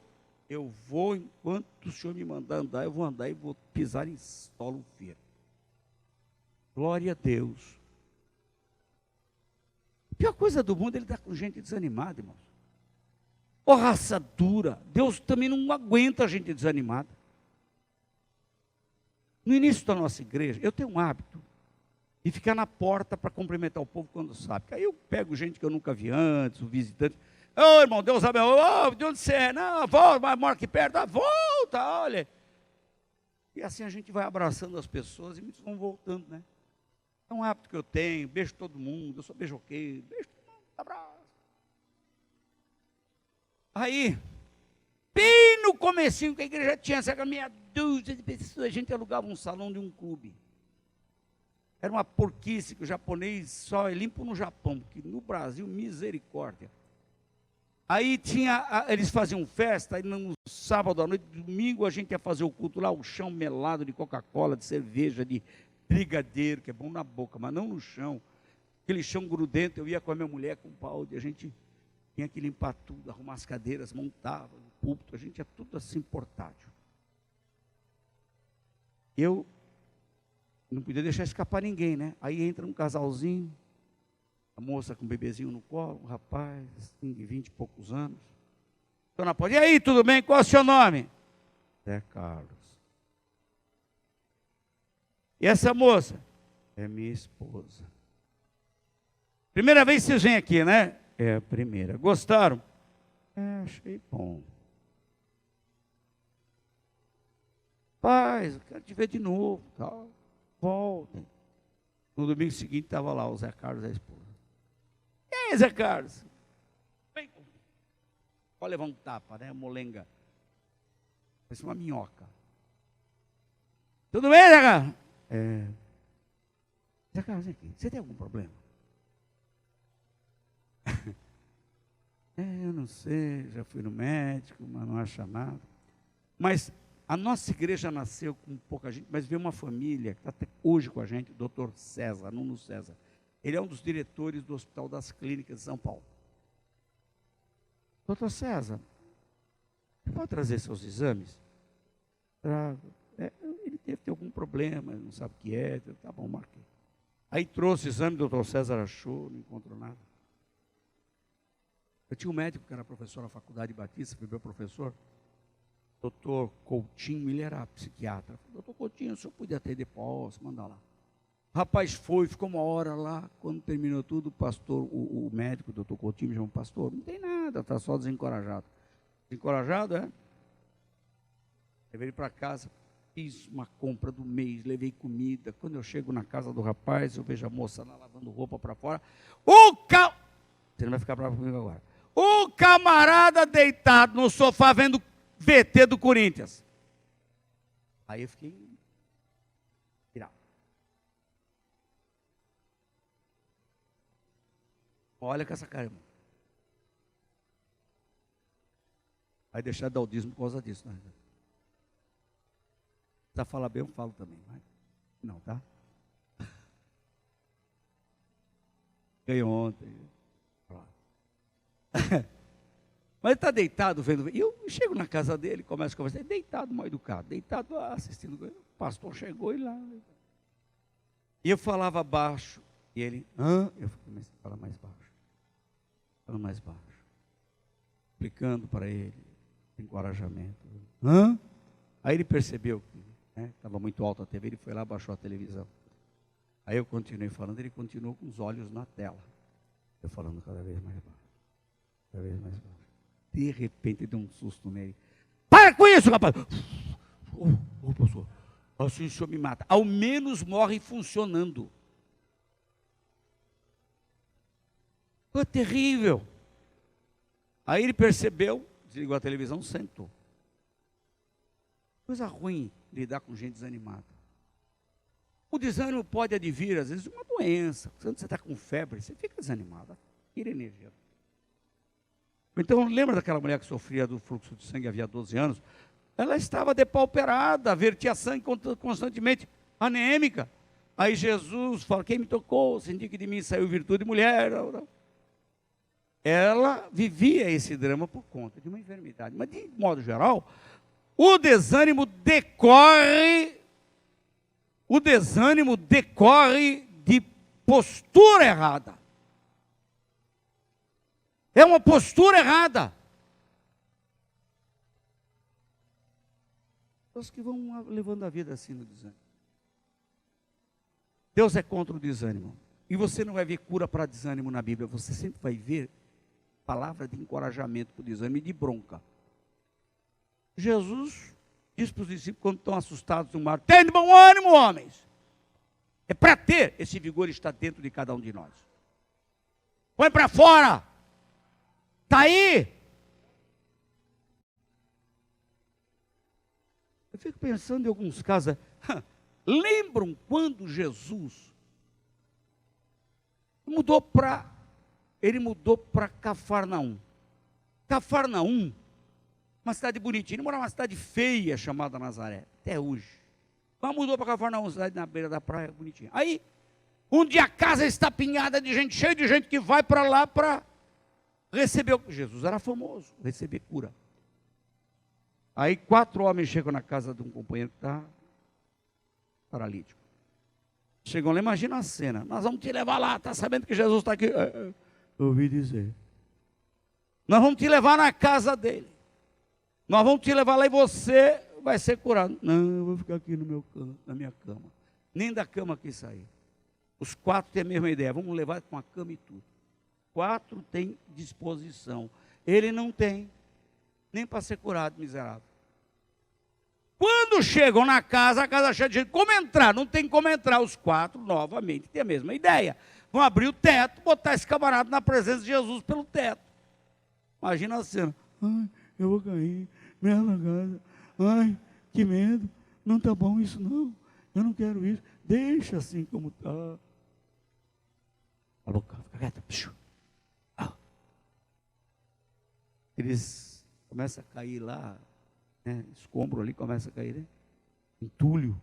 Speaker 1: Eu vou, enquanto o Senhor me mandar andar, eu vou andar e vou pisar em solo firme. Glória a Deus. A pior coisa do mundo é ele estar com gente desanimada, irmãos. Ô, raça dura. Deus também não aguenta a gente desanimada. No início da nossa igreja, eu tenho um hábito de ficar na porta para cumprimentar o povo quando sabe. Aí eu pego gente que eu nunca vi antes, o visitante. Ô, irmão, Deus abençoe. Ô, de onde você é? Não, volta, mas mora aqui perto. Volta, olha. E assim a gente vai abraçando as pessoas e muitos vão voltando, né? É um hábito que eu tenho, beijo todo mundo, eu sou beijoqueiro, beijo todo mundo, abraço. Aí, bem no comecinho que a igreja tinha cerca de meia dúzia de pessoas, a gente alugava um salão de um clube. Era uma porquice que o japonês só é limpo no Japão, porque no Brasil, misericórdia. Aí eles faziam festa, aí no sábado à noite, domingo a gente ia fazer o culto lá, o chão melado de Coca-Cola, de cerveja, de brigadeiro, que é bom na boca, mas não no chão. Aquele chão grudento, eu ia com a minha mulher, com o pau, a gente tinha que limpar tudo, arrumar as cadeiras, montava o púlpito, a gente ia tudo assim portátil. Eu não podia deixar escapar ninguém, né? Aí entra um casalzinho, a moça com um bebezinho no colo, um rapaz, assim, de 20 e poucos anos. Dona Paula, e aí, tudo bem? Qual é o seu nome? Zé Carlos. E essa moça? É minha esposa. Primeira vez que vocês vêm aqui, né? É a primeira. Gostaram? É, achei bom. Paz, eu quero te ver de novo. Tal. Voltem. No domingo seguinte estava lá o Zé Carlos e a esposa. E aí, Zé Carlos? Vem. Pode levar um tapa, né? Molenga. Parece uma minhoca. Tudo bem, Zé Carlos? É. Zé Carlos, vem aqui. Você tem algum problema? Eu não sei, já fui no médico, mas não acha nada. Mas a nossa igreja nasceu com pouca gente, mas veio uma família que está até hoje com a gente, o doutor César, Nuno César. Ele é um dos diretores do Hospital das Clínicas de São Paulo. Doutor César, pode trazer seus exames? Trago. Ele deve ter algum problema, não sabe o que é. Tá bom, marquei. Aí trouxe o exame, o doutor César achou, não encontrou nada. Eu tinha um médico que era professor na faculdade Batista, foi meu professor, doutor Coutinho, ele era psiquiatra. Doutor Coutinho, o senhor podia atender, posso, manda lá. O rapaz ficou uma hora lá, quando terminou tudo, o pastor, o médico, o doutor Coutinho, me chamou, pastor, não tem nada, está só desencorajado. Desencorajado, é? Levei ele para casa, fiz uma compra do mês, levei comida. Quando eu chego na casa do rapaz, eu vejo a moça lá lavando roupa para fora. Você não vai ficar bravo comigo agora. O camarada deitado no sofá vendo VT do Corinthians. Aí eu fiquei virado. Olha com essa cara, irmão. Vai deixar de dar audismo por causa disso, né? Se falar bem, eu falo também. Mas não, tá? Ganhei ontem. Mas ele está deitado vendo. E eu chego na casa dele, começo a conversar. Ele deitado, mal educado, deitado assistindo. O pastor chegou e lá. E eu falava baixo. E ele, eu comecei a falar mais baixo. Falando mais baixo. Explicando para ele, encorajamento. Aí ele percebeu que estava muito alto a TV, ele foi lá, baixou a televisão. Aí eu continuei falando, ele continuou com os olhos na tela. Eu falando cada vez mais baixo. Cada vez mais baixo. De repente deu um susto nele. Para com isso, rapaz! Pastor, assim o senhor me mata. Ao menos morre funcionando. Foi terrível. Aí ele percebeu, desligou a televisão, sentou. Coisa ruim lidar com gente desanimada. O desânimo pode advir, às vezes, de uma doença. Quando você está com febre, você fica desanimado. Tira energia. Então, lembra daquela mulher que sofria do fluxo de sangue havia 12 anos? Ela estava depauperada, vertia sangue constantemente, anêmica. Aí Jesus fala, quem me tocou? Senti que de mim saiu virtude, mulher. Ela vivia esse drama por conta de uma enfermidade. Mas, de modo geral, o desânimo decorre de postura errada. É uma postura errada. Pessoas que vão levando a vida assim no desânimo. Deus é contra o desânimo. E você não vai ver cura para desânimo na Bíblia. Você sempre vai ver palavra de encorajamento para o desânimo e de bronca. Jesus diz para os discípulos quando estão assustados no mar: tem de bom ânimo, homens. É para ter esse vigor, está dentro de cada um de nós. Põe para fora. Está aí. Eu fico pensando em alguns casos. Lembram quando Jesus mudou para Cafarnaum? Cafarnaum, uma cidade bonitinha. Ele morava numa cidade feia chamada Nazaré, até hoje. Mas mudou para Cafarnaum, cidade na beira da praia, bonitinha. Aí, um dia a casa está apinhada de gente, cheia de gente que vai para lá para receber. Jesus era famoso, receber cura. Aí 4 homens chegam na casa de um companheiro que está paralítico. Chegam lá, imagina a cena. Nós vamos te levar lá, está sabendo que Jesus está aqui? Eu ouvi dizer. Nós vamos te levar na casa dele. Nós vamos te levar lá e você vai ser curado. Não, eu vou ficar aqui na minha cama. Nem da cama quis sair. Os 4 têm a mesma ideia. Vamos levar com a cama e tudo. 4 têm disposição. Ele não tem. Nem para ser curado, miserável. Quando chegam na casa, a casa cheia de gente. Como entrar? Não tem como entrar. Os 4, novamente, têm a mesma ideia. Vão abrir o teto, botar esse camarada na presença de Jesus pelo teto. Imagina a cena. Ai, eu vou cair nessa casa. Ai, que medo. Não está bom isso não. Eu não quero isso. Deixa assim como está. A boca, fica quieta. Eles começam a cair lá, escombro ali, começa a cair, entulho.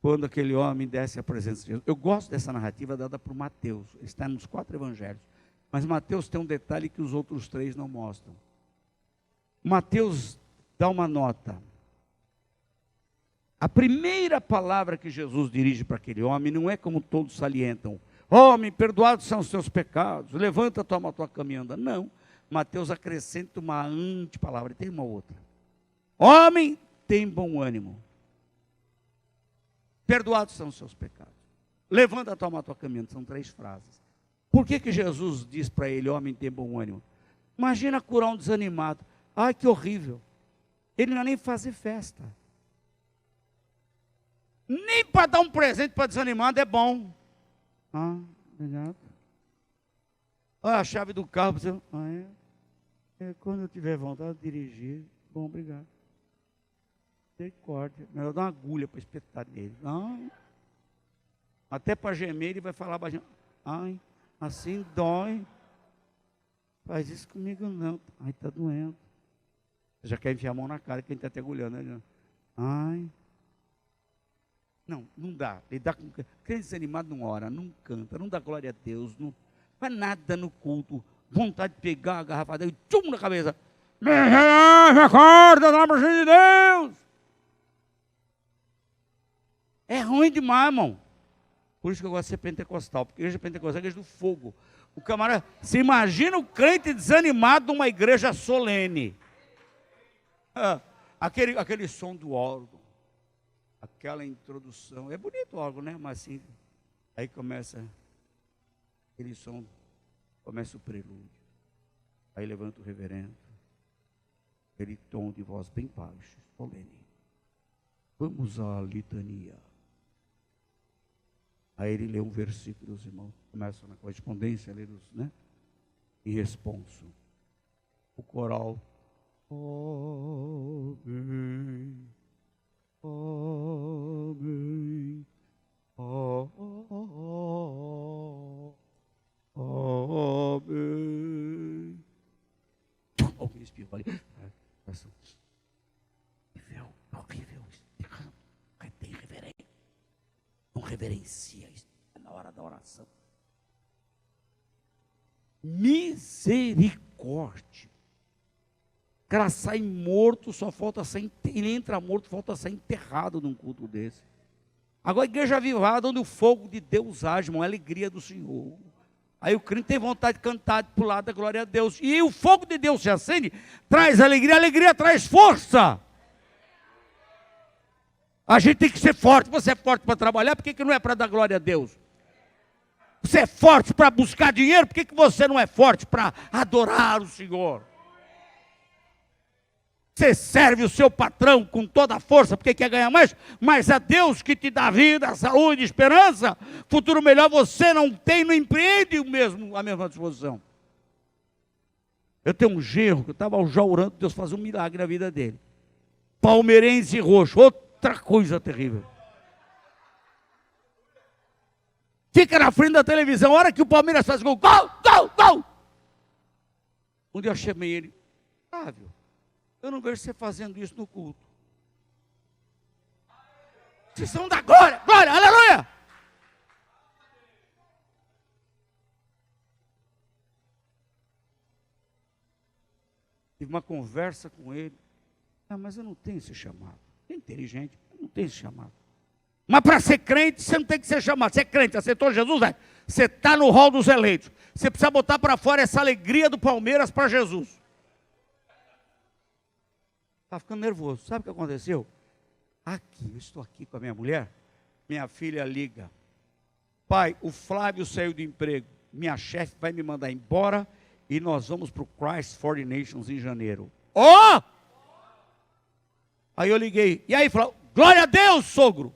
Speaker 1: Quando aquele homem desce à presença de Jesus. Eu gosto dessa narrativa dada por Mateus. Está nos 4 evangelhos. Mas Mateus tem um detalhe que os outros 3 não mostram. Mateus dá uma nota. A primeira palavra que Jesus dirige para aquele homem não é como todos salientam. Homem, perdoados são os seus pecados, levanta, toma a tua caminhada. Não, Mateus acrescenta uma antepalavra, e tem uma outra. Homem, tem bom ânimo. Perdoados são os seus pecados. Levanta, toma a tua caminhada. São 3 frases. Por que Jesus diz para ele, homem, tem bom ânimo? Imagina curar um desanimado. Ai, que horrível. Ele não ia nem fazer festa. Nem para dar um presente para desanimado é bom. Ah, obrigado. Olha a chave do carro. Você... quando eu tiver vontade de dirigir, bom, obrigado. Misericórdia. Melhor dar uma agulha para espetar nele. Ai. Até para gemer ele vai falar baixinho. Ai, assim dói. Faz isso comigo não. Ai, está doendo. Você já quer enfiar a mão na cara quem está te agulhando, né? Ai. Não, não dá. Lidar com crente desanimado não ora, não canta, não dá glória a Deus, não faz nada no culto. Vontade de pegar a garrafa dele e tchum na cabeça. Acorda, na presença de Deus. É ruim demais, irmão. Por isso que eu gosto de ser pentecostal, porque a igreja pentecostal é a igreja do fogo. O camarada, você imagina o crente desanimado numa igreja solene. Aquele som do órgão. Aquela introdução, é bonito o órgão, né? Mas assim, aí começa aquele som, começa o prelúdio. Aí levanta o reverendo, aquele tom de voz bem baixo, solene. Vamos à litania. Aí ele lê um versículo, os irmãos começam na correspondência a ler os, né? Em responso. O coral. Amém. Amém. Amém. Alguém espirrou ali. Horrível. Tem reverência. Não reverencia isso na hora da oração. Misericórdia. O cara sai morto, só falta ser, ele entra morto, falta ser enterrado num culto desse. Agora a igreja avivada, onde o fogo de Deus age, irmão, a alegria do Senhor. Aí o crente tem vontade de cantar pro lado da glória a Deus. E o fogo de Deus se acende, traz alegria, a alegria traz força. A gente tem que ser forte. Você é forte para trabalhar, por que não é para dar glória a Deus? Você é forte para buscar dinheiro, por que você não é forte para adorar o Senhor? Você serve o seu patrão com toda a força, porque quer ganhar mais, mas a Deus que te dá vida, saúde, esperança, futuro melhor você não tem, não empreende a mesma disposição. Eu tenho um genro que eu estava já orando Deus fazer um milagre na vida dele. Palmeirense roxo, outra coisa terrível. Fica na frente da televisão, a hora que o Palmeiras faz gol, gol, gol, gol. Um dia eu chamei ele, Flávio, eu não vejo você fazendo isso no culto. Vocês são da glória, glória, aleluia. Tive uma conversa com ele. Mas eu não tenho esse chamado. É inteligente, eu não tenho esse chamado. Mas para ser crente, você não tem que ser chamado. Você é crente, aceitou Jesus, você está no rol dos eleitos. Você precisa botar para fora essa alegria do Palmeiras para Jesus. Está ficando nervoso. Sabe o que aconteceu? Eu estou aqui com a minha mulher. Minha filha liga. Pai, o Flávio saiu do emprego. Minha chefe vai me mandar embora e nós vamos para o Christ for the Nations em janeiro. Ó! Aí eu liguei. E aí, Flávio, glória a Deus, sogro.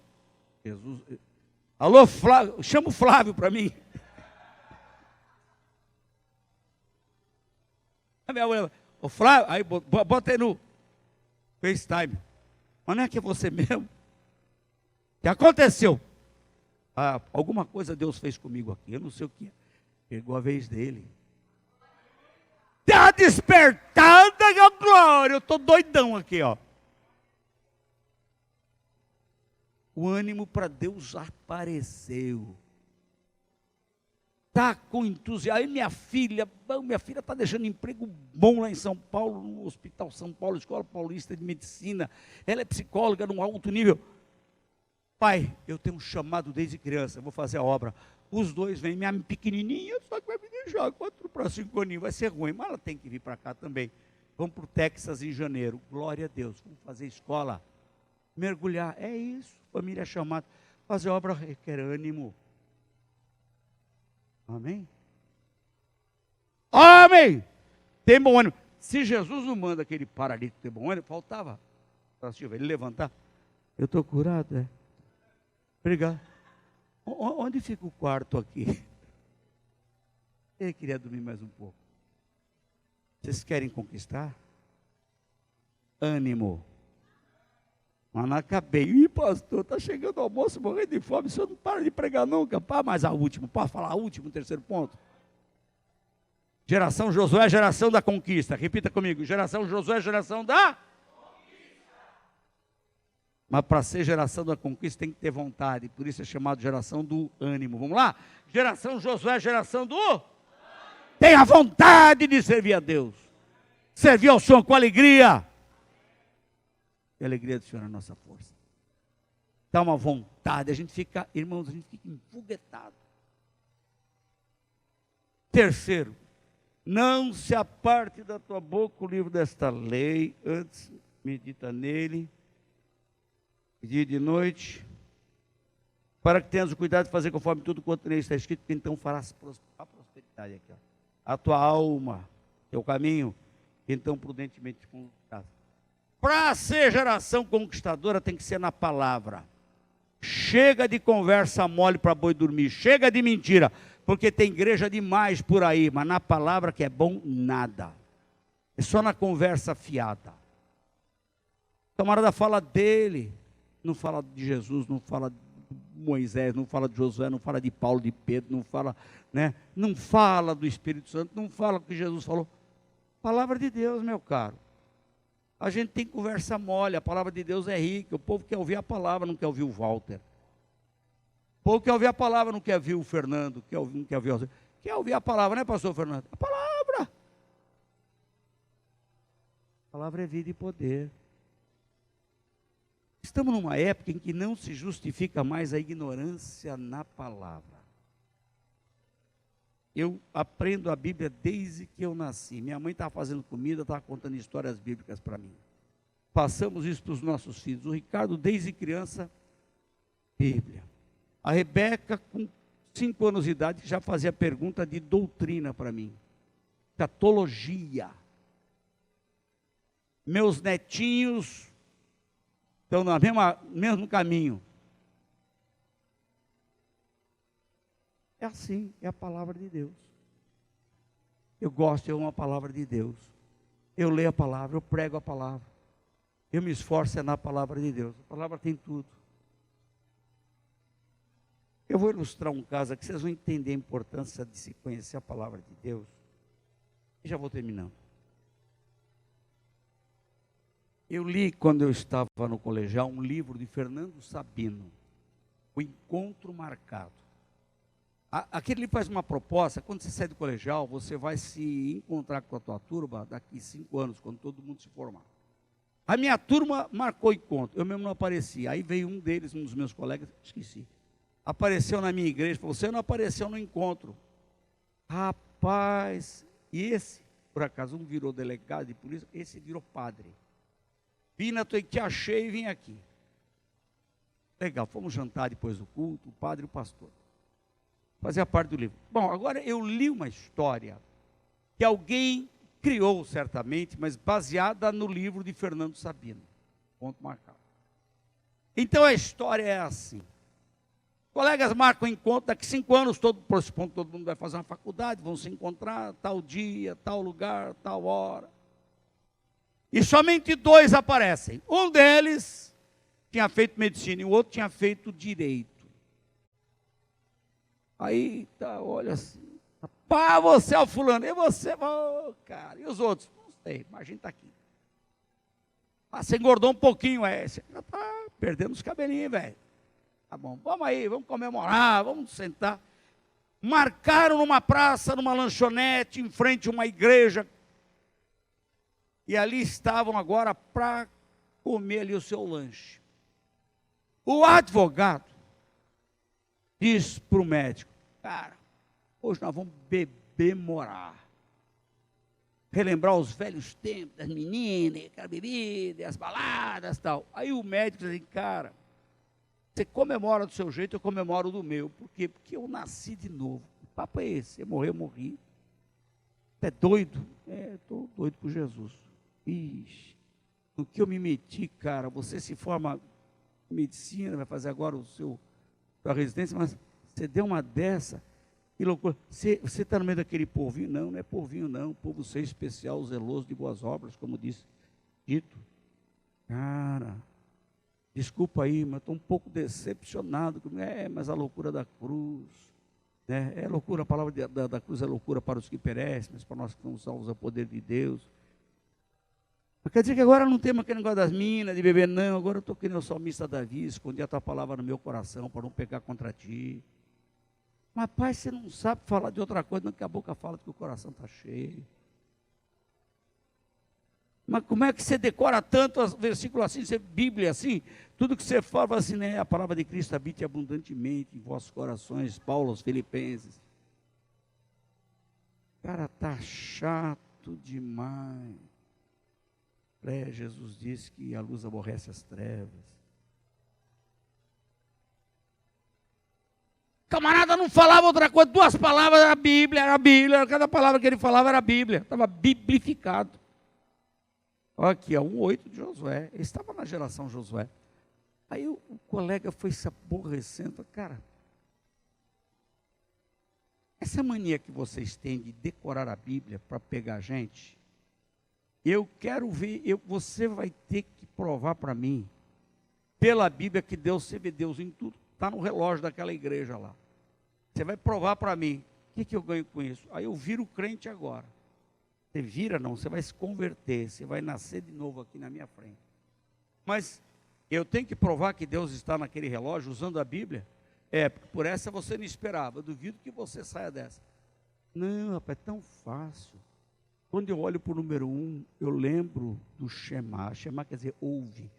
Speaker 1: Jesus. Alô, Flávio, chama o Flávio para mim. A minha mulher, o Flávio, aí bota aí no FaceTime. Mas não é que é você mesmo? O que aconteceu? Alguma coisa Deus fez comigo aqui, eu não sei o que é. Pegou a vez dele. Tá despertada, glória. Eu estou doidão aqui, ó. O ânimo para Deus apareceu. está com entusiasmo. Aí minha filha está deixando emprego bom lá em São Paulo, no Hospital São Paulo, Escola Paulista de Medicina. Ela é psicóloga num alto nível. Pai, eu tenho um chamado desde criança, vou fazer a obra. Os dois vêm, minha pequenininha, só que vai me deixar 4 para 5 aninhos, vai ser ruim, mas ela tem que vir para cá também. Vamos para o Texas em janeiro, glória a Deus, vamos fazer escola, mergulhar, é isso, família chamada. Fazer obra requer ânimo. Amém? Amém! Tem bom ânimo. Se Jesus não manda aquele paralítico ter bom ânimo, faltava para ele levantar. Eu estou curado, é? Obrigado. Onde fica o quarto aqui? Eu queria dormir mais um pouco. Vocês querem conquistar? Ânimo. Mas não acabei. Ih, pastor, está chegando o almoço, morrendo de fome. O senhor não para de pregar nunca. Pá, mas a última, pode falar a última, o terceiro ponto. Geração Josué, geração da conquista. Repita comigo. Geração Josué, geração da Mas para ser geração da conquista tem que ter vontade. Por isso é chamado geração do ânimo. Vamos lá? Geração Josué, geração do Tenha vontade de servir a Deus. Servir ao Senhor com alegria. E a alegria do Senhor é a nossa força. Dá uma vontade. A gente fica, irmãos, a gente fica enfoguetado. Terceiro, não se aparte da tua boca o livro desta lei. Antes, medita nele. Dia e de noite, para que tenhas o cuidado de fazer conforme tudo quanto nele está escrito, que então farás a prosperidade aqui, ó. A tua alma, teu caminho, então prudentemente conduzirás. Para ser geração conquistadora tem que ser na palavra. Chega de conversa mole para boi dormir, chega de mentira, porque tem igreja demais por aí, mas na palavra que é bom, nada. É só na conversa fiada. O camarada fala dele, não fala de Jesus, não fala de Moisés, não fala de Josué, não fala de Paulo, de Pedro, não fala, né? Não fala do Espírito Santo, não fala o que Jesus falou. Palavra de Deus, meu caro. A gente tem conversa mole, a palavra de Deus é rica, o povo quer ouvir a palavra, não quer ouvir o Walter. O povo quer ouvir a palavra, não quer ouvir o Fernando, não quer ouvir o... Quer ouvir a palavra, né, pastor Fernando? A palavra. A palavra é vida e poder. Estamos numa época em que não se justifica mais a ignorância na palavra. Eu aprendo a Bíblia desde que eu nasci. Minha mãe estava fazendo comida, estava contando histórias bíblicas para mim. Passamos isso para os nossos filhos. O Ricardo, desde criança, Bíblia. A Rebeca, com 5 anos de idade, já fazia pergunta de doutrina para mim. Catologia. Meus netinhos estão no mesmo caminho. É assim, é a palavra de Deus. Eu gosto de uma palavra de Deus. Eu leio a palavra, eu prego a palavra. Eu me esforço na palavra de Deus. A palavra tem tudo. Eu vou ilustrar um caso aqui, vocês vão entender a importância de se conhecer a palavra de Deus. E já vou terminando. Eu li, quando eu estava no colegial, um livro de Fernando Sabino, O Encontro Marcado. Aquele livro faz uma proposta, quando você sai do colegial, você vai se encontrar com a tua turma daqui 5 anos, quando todo mundo se formar. A minha turma marcou encontro, eu mesmo não apareci. Aí veio um deles, um dos meus colegas, esqueci. Apareceu na minha igreja, falou, você não apareceu no encontro. Rapaz, e esse, por acaso, um virou delegado de polícia, esse virou padre. Vim na tua, te achei e vim aqui. Legal, fomos jantar depois do culto, o padre e o pastor. Fazia parte do livro. Bom, agora eu li uma história que alguém criou certamente, mas baseada no livro de Fernando Sabino. Ponto marcado. Então a história é assim. Colegas marcam encontro, daqui 5 anos, por esse ponto, todo mundo vai fazer uma faculdade, vão se encontrar, tal dia, tal lugar, tal hora. E somente 2 aparecem. Um deles tinha feito medicina e o outro tinha feito direito. Aí, tá, olha assim, pá, você é o fulano, e você, oh, cara, e os outros? Não sei, mas a gente está aqui. Ah, você engordou um pouquinho, você já está perdendo os cabelinhos, velho. Tá bom, vamos aí, vamos comemorar, vamos sentar. marcaram numa praça, numa lanchonete, em frente a uma igreja, e ali estavam agora para comer ali o seu lanche. O advogado diz para o médico: cara, hoje nós vamos beber morar, relembrar os velhos tempos das meninas, aquela bebida, as baladas e tal. Aí o médico diz assim: cara, você comemora do seu jeito, eu comemoro do meu. Por quê? Porque eu nasci de novo. O papo é esse: você morreu, eu morri. Você é doido? Estou doido por Jesus. Ixi, no que eu me meti, cara. Você se forma em medicina, vai fazer agora sua residência, mas você deu uma dessa, que loucura. Você está no meio daquele povinho? Não, não é povinho não, povo ser especial, zeloso de boas obras, como disse dito. Cara, desculpa aí, mas estou um pouco decepcionado. Mas a loucura da cruz, né? É loucura, a palavra da cruz é loucura para os que perecem, mas para nós que somos salvos é o poder de Deus. Mas quer dizer que agora não temos aquele negócio das minas, de beber, não. Agora eu estou que nem o salmista Davi, escondi a tua palavra no meu coração para não pecar contra ti. Mas pai, você não sabe falar de outra coisa, não, que a boca fala que o coração está cheio. Mas como é que você decora tanto os versículos assim, você Bíblia assim? Tudo que você fala assim, né? A palavra de Cristo habite abundantemente em vossos corações, Paulo aos Filipenses. Cara, está chato demais. Jesus disse que a luz aborrece as trevas. Camarada não falava outra coisa, duas palavras, era a Bíblia, cada palavra que ele falava era a Bíblia, estava biblificado. Olha aqui, 1:8 de Josué, ele estava na geração Josué. Aí o colega foi se aborrecendo, cara, essa mania que vocês têm de decorar a Bíblia para pegar a gente, eu quero ver, você vai ter que provar para mim, pela Bíblia, que Deus, você vê Deus em tudo, está no relógio daquela igreja lá. Você vai provar para mim, o que eu ganho com isso? Aí eu viro crente agora. Você vira não, você vai se converter, você vai nascer de novo aqui na minha frente. Mas eu tenho que provar que Deus está naquele relógio usando a Bíblia? Porque por essa você não esperava, eu duvido que você saia dessa. Não, rapaz, é tão fácil. Quando eu olho para o número 1, eu lembro do Shema. Shema quer dizer ouve.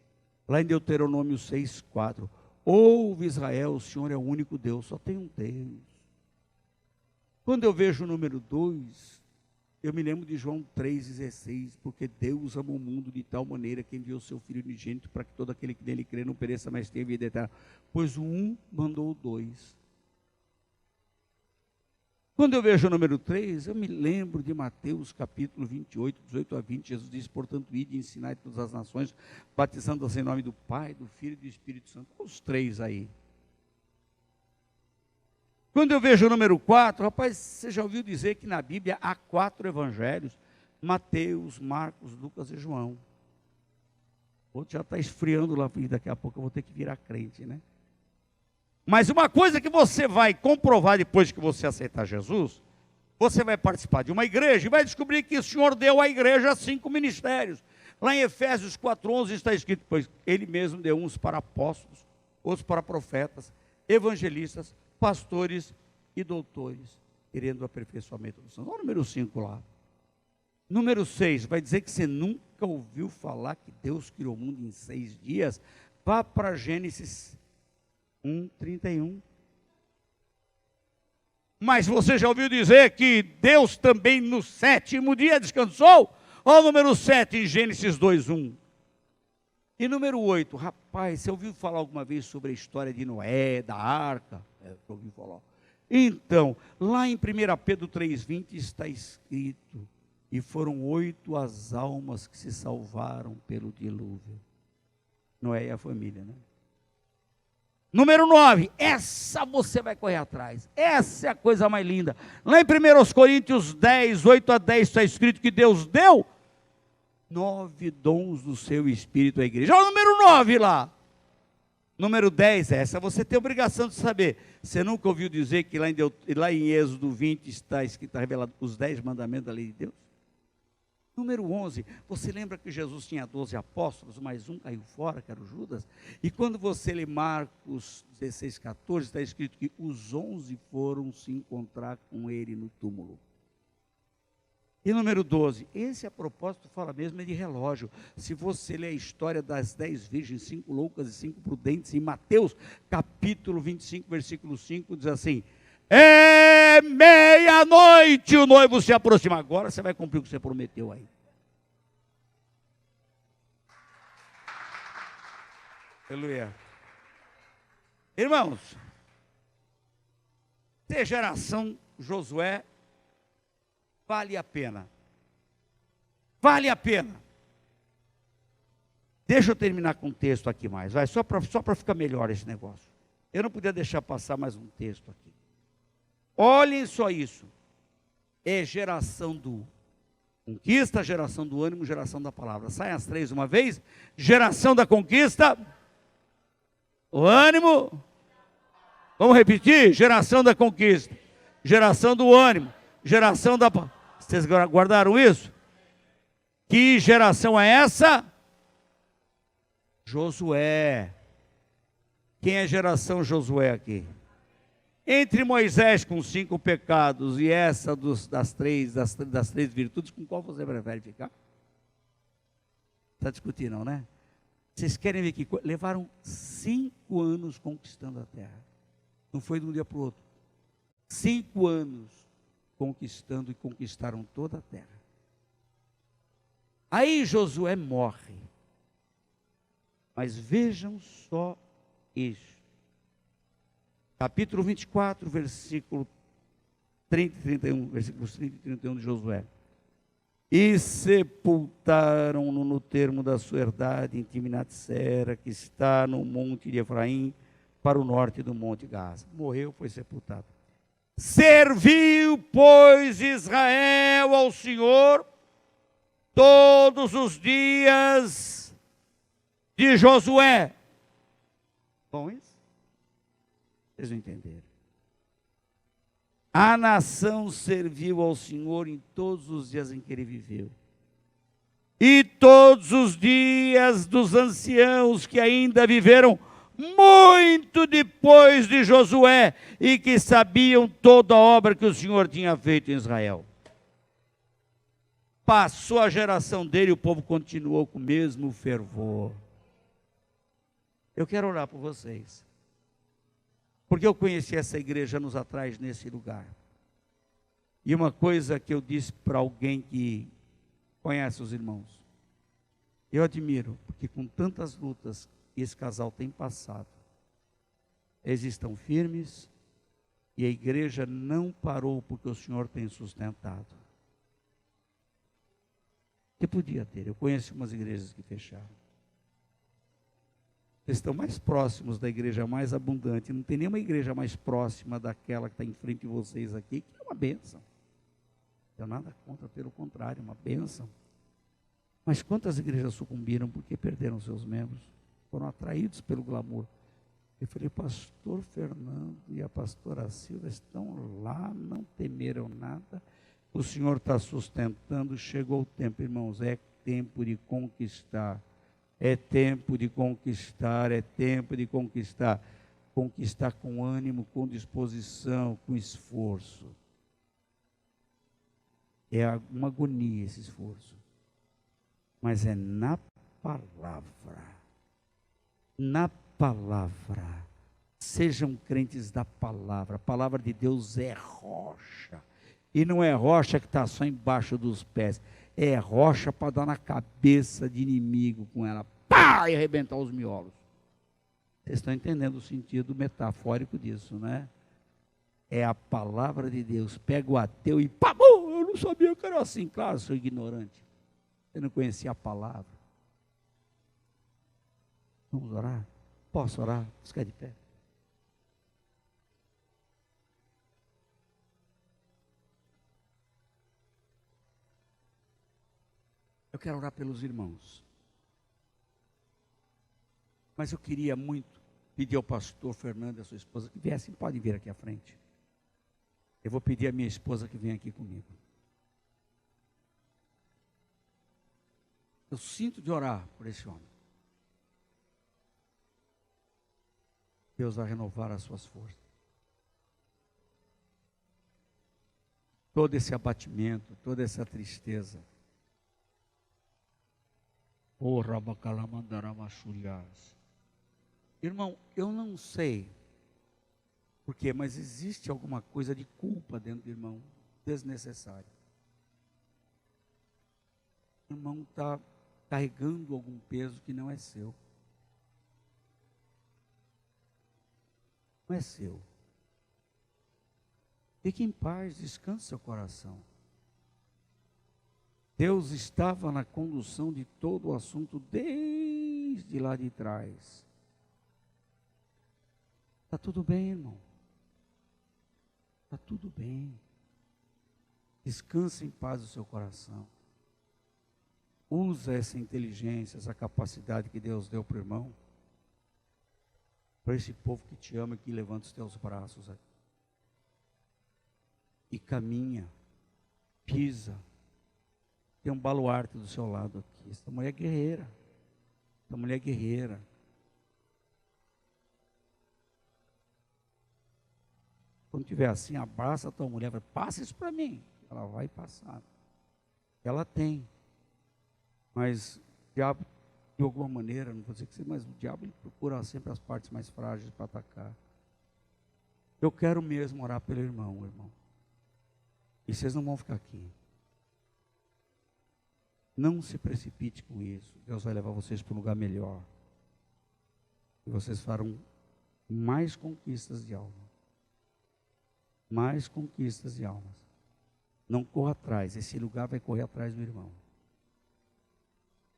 Speaker 1: Lá em Deuteronômio 6:4. Ouve Israel, o Senhor é o único Deus, só tem um Deus. Quando eu vejo o número 2, eu me lembro de João 3,16. Porque Deus ama o mundo de tal maneira que enviou o seu Filho unigênito para que todo aquele que nele crê não pereça, mas tenha vida eterna. Pois o 1 mandou o 2. Quando eu vejo o número 3, eu me lembro de Mateus capítulo 28, 18 a 20, Jesus diz: portanto, ide e ensinai todas as nações, batizando-as em nome do Pai, do Filho e do Espírito Santo. Os 3 aí. Quando eu vejo o número 4, rapaz, você já ouviu dizer que na Bíblia há 4 evangelhos: Mateus, Marcos, Lucas e João. O outro já está esfriando lá, e daqui a pouco eu vou ter que virar crente, né? Mas uma coisa que você vai comprovar depois que você aceitar Jesus, você vai participar de uma igreja e vai descobrir que o Senhor deu à igreja 5 ministérios. Lá em Efésios 4:11 está escrito: pois Ele mesmo deu uns para apóstolos, outros para profetas, evangelistas, pastores e doutores, querendo o aperfeiçoamento dos santos. Olha o número 5 lá. Número 6, vai dizer que você nunca ouviu falar que Deus criou o mundo em 6 dias? Vá para Gênesis 1:31. Mas você já ouviu dizer que Deus também no 7º dia descansou? Olha o número 7 em Gênesis 2:1. E número 8, rapaz, você ouviu falar alguma vez sobre a história de Noé, da arca? Ouvi falar. Então, lá em 1 Pedro 3:20 está escrito: e foram 8 as almas que se salvaram pelo dilúvio. Noé e a família, né? Número 9, essa você vai correr atrás, essa é a coisa mais linda. Lá em 1 Coríntios 10, 8 a 10 está escrito que Deus deu 9 dons do seu Espírito à igreja. Olha o número 9 lá. Número 10, essa você tem obrigação de saber. Você nunca ouviu dizer que lá em Êxodo 20 está escrito, está revelado os 10 mandamentos da lei de Deus? Número 11, você lembra que Jesus tinha 12 apóstolos, mas um caiu fora, que era o Judas? E quando você lê Marcos 16, 14, está escrito que os 11 foram se encontrar com ele no túmulo. E número 12, esse a propósito fala mesmo de relógio. Se você ler a história das 10 virgens, 5 loucas e 5 prudentes, em Mateus capítulo 25, versículo 5, diz assim: é meia-noite, o noivo se aproxima. Agora você vai cumprir o que você prometeu aí. Aleluia. Irmãos, ter geração Josué vale a pena. Vale a pena. Deixa eu terminar com um texto aqui mais. Vai, só para ficar melhor esse negócio. Eu não podia deixar passar mais um texto aqui. Olhem só isso. É geração do conquista, geração do ânimo, geração da palavra. Saem as três uma vez. Geração da conquista, o ânimo. Vamos repetir? Geração da conquista, geração do ânimo, geração da palavra. Vocês guardaram isso? Que geração é essa? Josué. Quem é geração Josué aqui? Entre Moisés com 5 pecados e essa das três virtudes, com qual você prefere ficar? Está discutindo, não, né? Vocês querem ver que levaram 5 anos conquistando a terra. Não foi de um dia para o outro. 5 anos conquistando e conquistaram toda a terra. Aí Josué morre. Mas vejam só isso. Capítulo 24, versículo 30 e 31, versículos 30 e 31 de Josué. E sepultaram-no no termo da sua herdade em Timnat-Sera, que está no monte de Efraim, para o norte do monte Gaza. Morreu, foi sepultado. Serviu, pois, Israel ao Senhor todos os dias de Josué. Bom isso? Vocês não entenderam. A nação serviu ao Senhor em todos os dias em que ele viveu. E todos os dias dos anciãos que ainda viveram muito depois de Josué e que sabiam toda a obra que o Senhor tinha feito em Israel. Passou a geração dele e o povo continuou com o mesmo fervor. Eu quero orar por vocês. Porque eu conheci essa igreja anos atrás nesse lugar. E uma coisa que eu disse para alguém que conhece os irmãos. Eu admiro, porque com tantas lutas que esse casal tem passado, eles estão firmes e a igreja não parou porque o Senhor tem sustentado. Que podia ter, eu conheço umas igrejas que fecharam. Vocês estão mais próximos da igreja mais abundante. Não tem nenhuma igreja mais próxima daquela que está em frente de vocês aqui, que é uma bênção. Não tenho nada contra, pelo contrário, uma bênção. Mas quantas igrejas sucumbiram porque perderam seus membros? Foram atraídos pelo glamour. Eu falei, pastor Fernando e a pastora Silva estão lá, não temeram nada. O Senhor está sustentando, chegou o tempo, irmãos, é tempo de conquistar. É tempo de conquistar, é tempo de conquistar. Conquistar com ânimo, com disposição, com esforço. É uma agonia esse esforço. Mas é na palavra. Na palavra. Sejam crentes da palavra. A palavra de Deus é rocha. E não é rocha que está só embaixo dos pés. É rocha para dar na cabeça de inimigo com ela. Pá! E arrebentar os miolos. Vocês estão entendendo o sentido metafórico disso, né? É a palavra de Deus. Pega o ateu e pá! Eu não sabia que era assim. Claro, sou ignorante. Eu não conhecia a palavra. Vamos orar? Posso orar? Ficar de pé. Eu quero orar pelos irmãos. Mas eu queria muito pedir ao pastor Fernando e a sua esposa que viessem, podem vir aqui à frente. Eu vou pedir à minha esposa que venha aqui comigo. Eu sinto de orar por esse homem. Deus vai renovar as suas forças. Todo esse abatimento, toda essa tristeza. Irmão, eu não sei porquê, mas existe alguma coisa de culpa dentro do irmão, desnecessária. O irmão está carregando algum peso que não é seu. Não é seu. Fique em paz, descanse seu coração. Deus estava na condução de todo o assunto desde lá de trás. Está tudo bem, irmão. Está tudo bem. Descanse em paz o seu coração. Usa essa inteligência, essa capacidade que Deus deu para o irmão, para esse povo que te ama e que levanta os teus braços aqui. E caminha, pisa. Tem um baluarte do seu lado aqui. Essa mulher é guerreira. Essa mulher é guerreira. Quando tiver assim, abraça a tua mulher, vai, passa isso para mim. Ela vai passar. Ela tem. Mas o diabo, de alguma maneira, não vou dizer que seja, mas o diabo ele procura sempre as partes mais frágeis para atacar. Eu quero mesmo orar pelo irmão. E vocês não vão ficar aqui. Não se precipite com isso. Deus vai levar vocês para um lugar melhor. E vocês farão mais conquistas de alma. Mais conquistas de almas. Não corra atrás. Esse lugar vai correr atrás do irmão.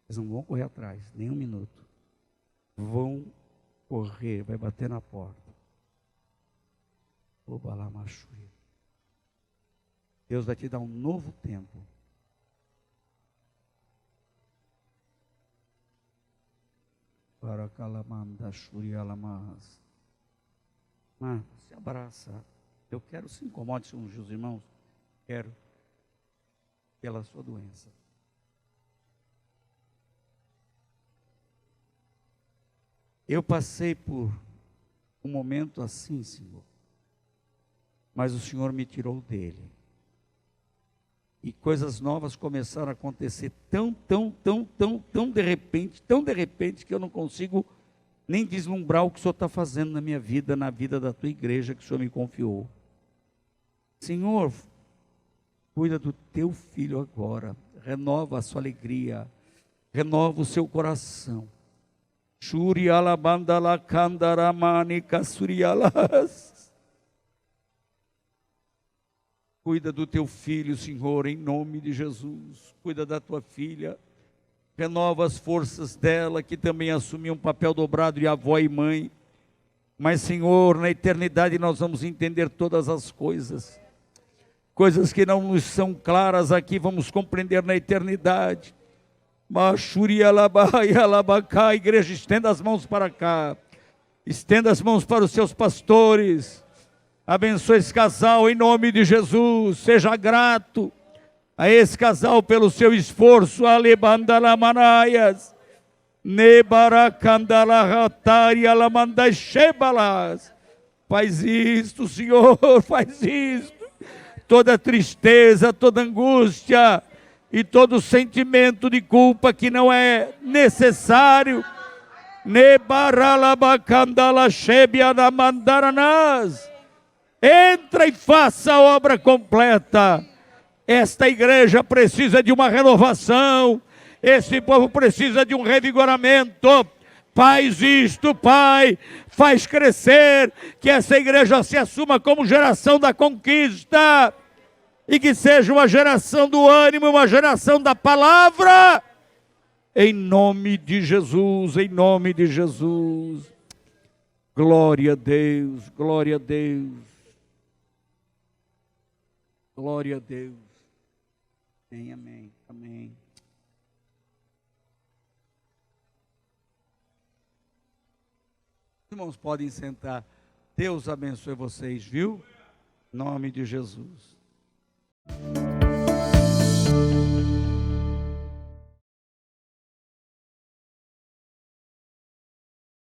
Speaker 1: Vocês não vão correr atrás, nem um minuto. Vão correr, vai bater na porta. Deus vai te dar um novo tempo. Para calamanda shurialamas. Se abraça. Eu quero se incomode com os irmãos. Quero. Pela sua doença. Eu passei por um momento assim, Senhor. Mas o Senhor me tirou dele. E coisas novas começaram a acontecer tão de repente, que eu não consigo nem deslumbrar o que o Senhor está fazendo na minha vida, na vida da tua igreja que o Senhor me confiou. Senhor, cuida do teu filho agora, renova a sua alegria, renova o seu coração. Shuri alabandala kandaramani kasurialas. Cuida do teu filho, Senhor, em nome de Jesus. Cuida da tua filha. Renova as forças dela, que também assumiu um papel dobrado de avó e mãe. Mas, Senhor, na eternidade nós vamos entender todas as coisas. Coisas que não nos são claras aqui, vamos compreender na eternidade. Igreja, estenda as mãos para cá. Estenda as mãos para os seus pastores. Abençoe esse casal em nome de Jesus. Seja grato a esse casal pelo seu esforço. Alebandalamanaias. Nebaracandalahatarialamandaishebalas. Faz isto, Senhor, faz isto. Toda tristeza, toda angústia e todo sentimento de culpa que não é necessário. Entra e faça a obra completa. Esta igreja precisa de uma renovação. Esse povo precisa de um revigoramento. Faz isto, Pai. Faz crescer. Que essa igreja se assuma como geração da conquista. E que seja uma geração do ânimo, uma geração da palavra. Em nome de Jesus, em nome de Jesus. Glória a Deus, glória a Deus. Glória a Deus. Amém, amém, amém. Irmãos, podem sentar. Deus abençoe vocês, viu? Em nome de Jesus.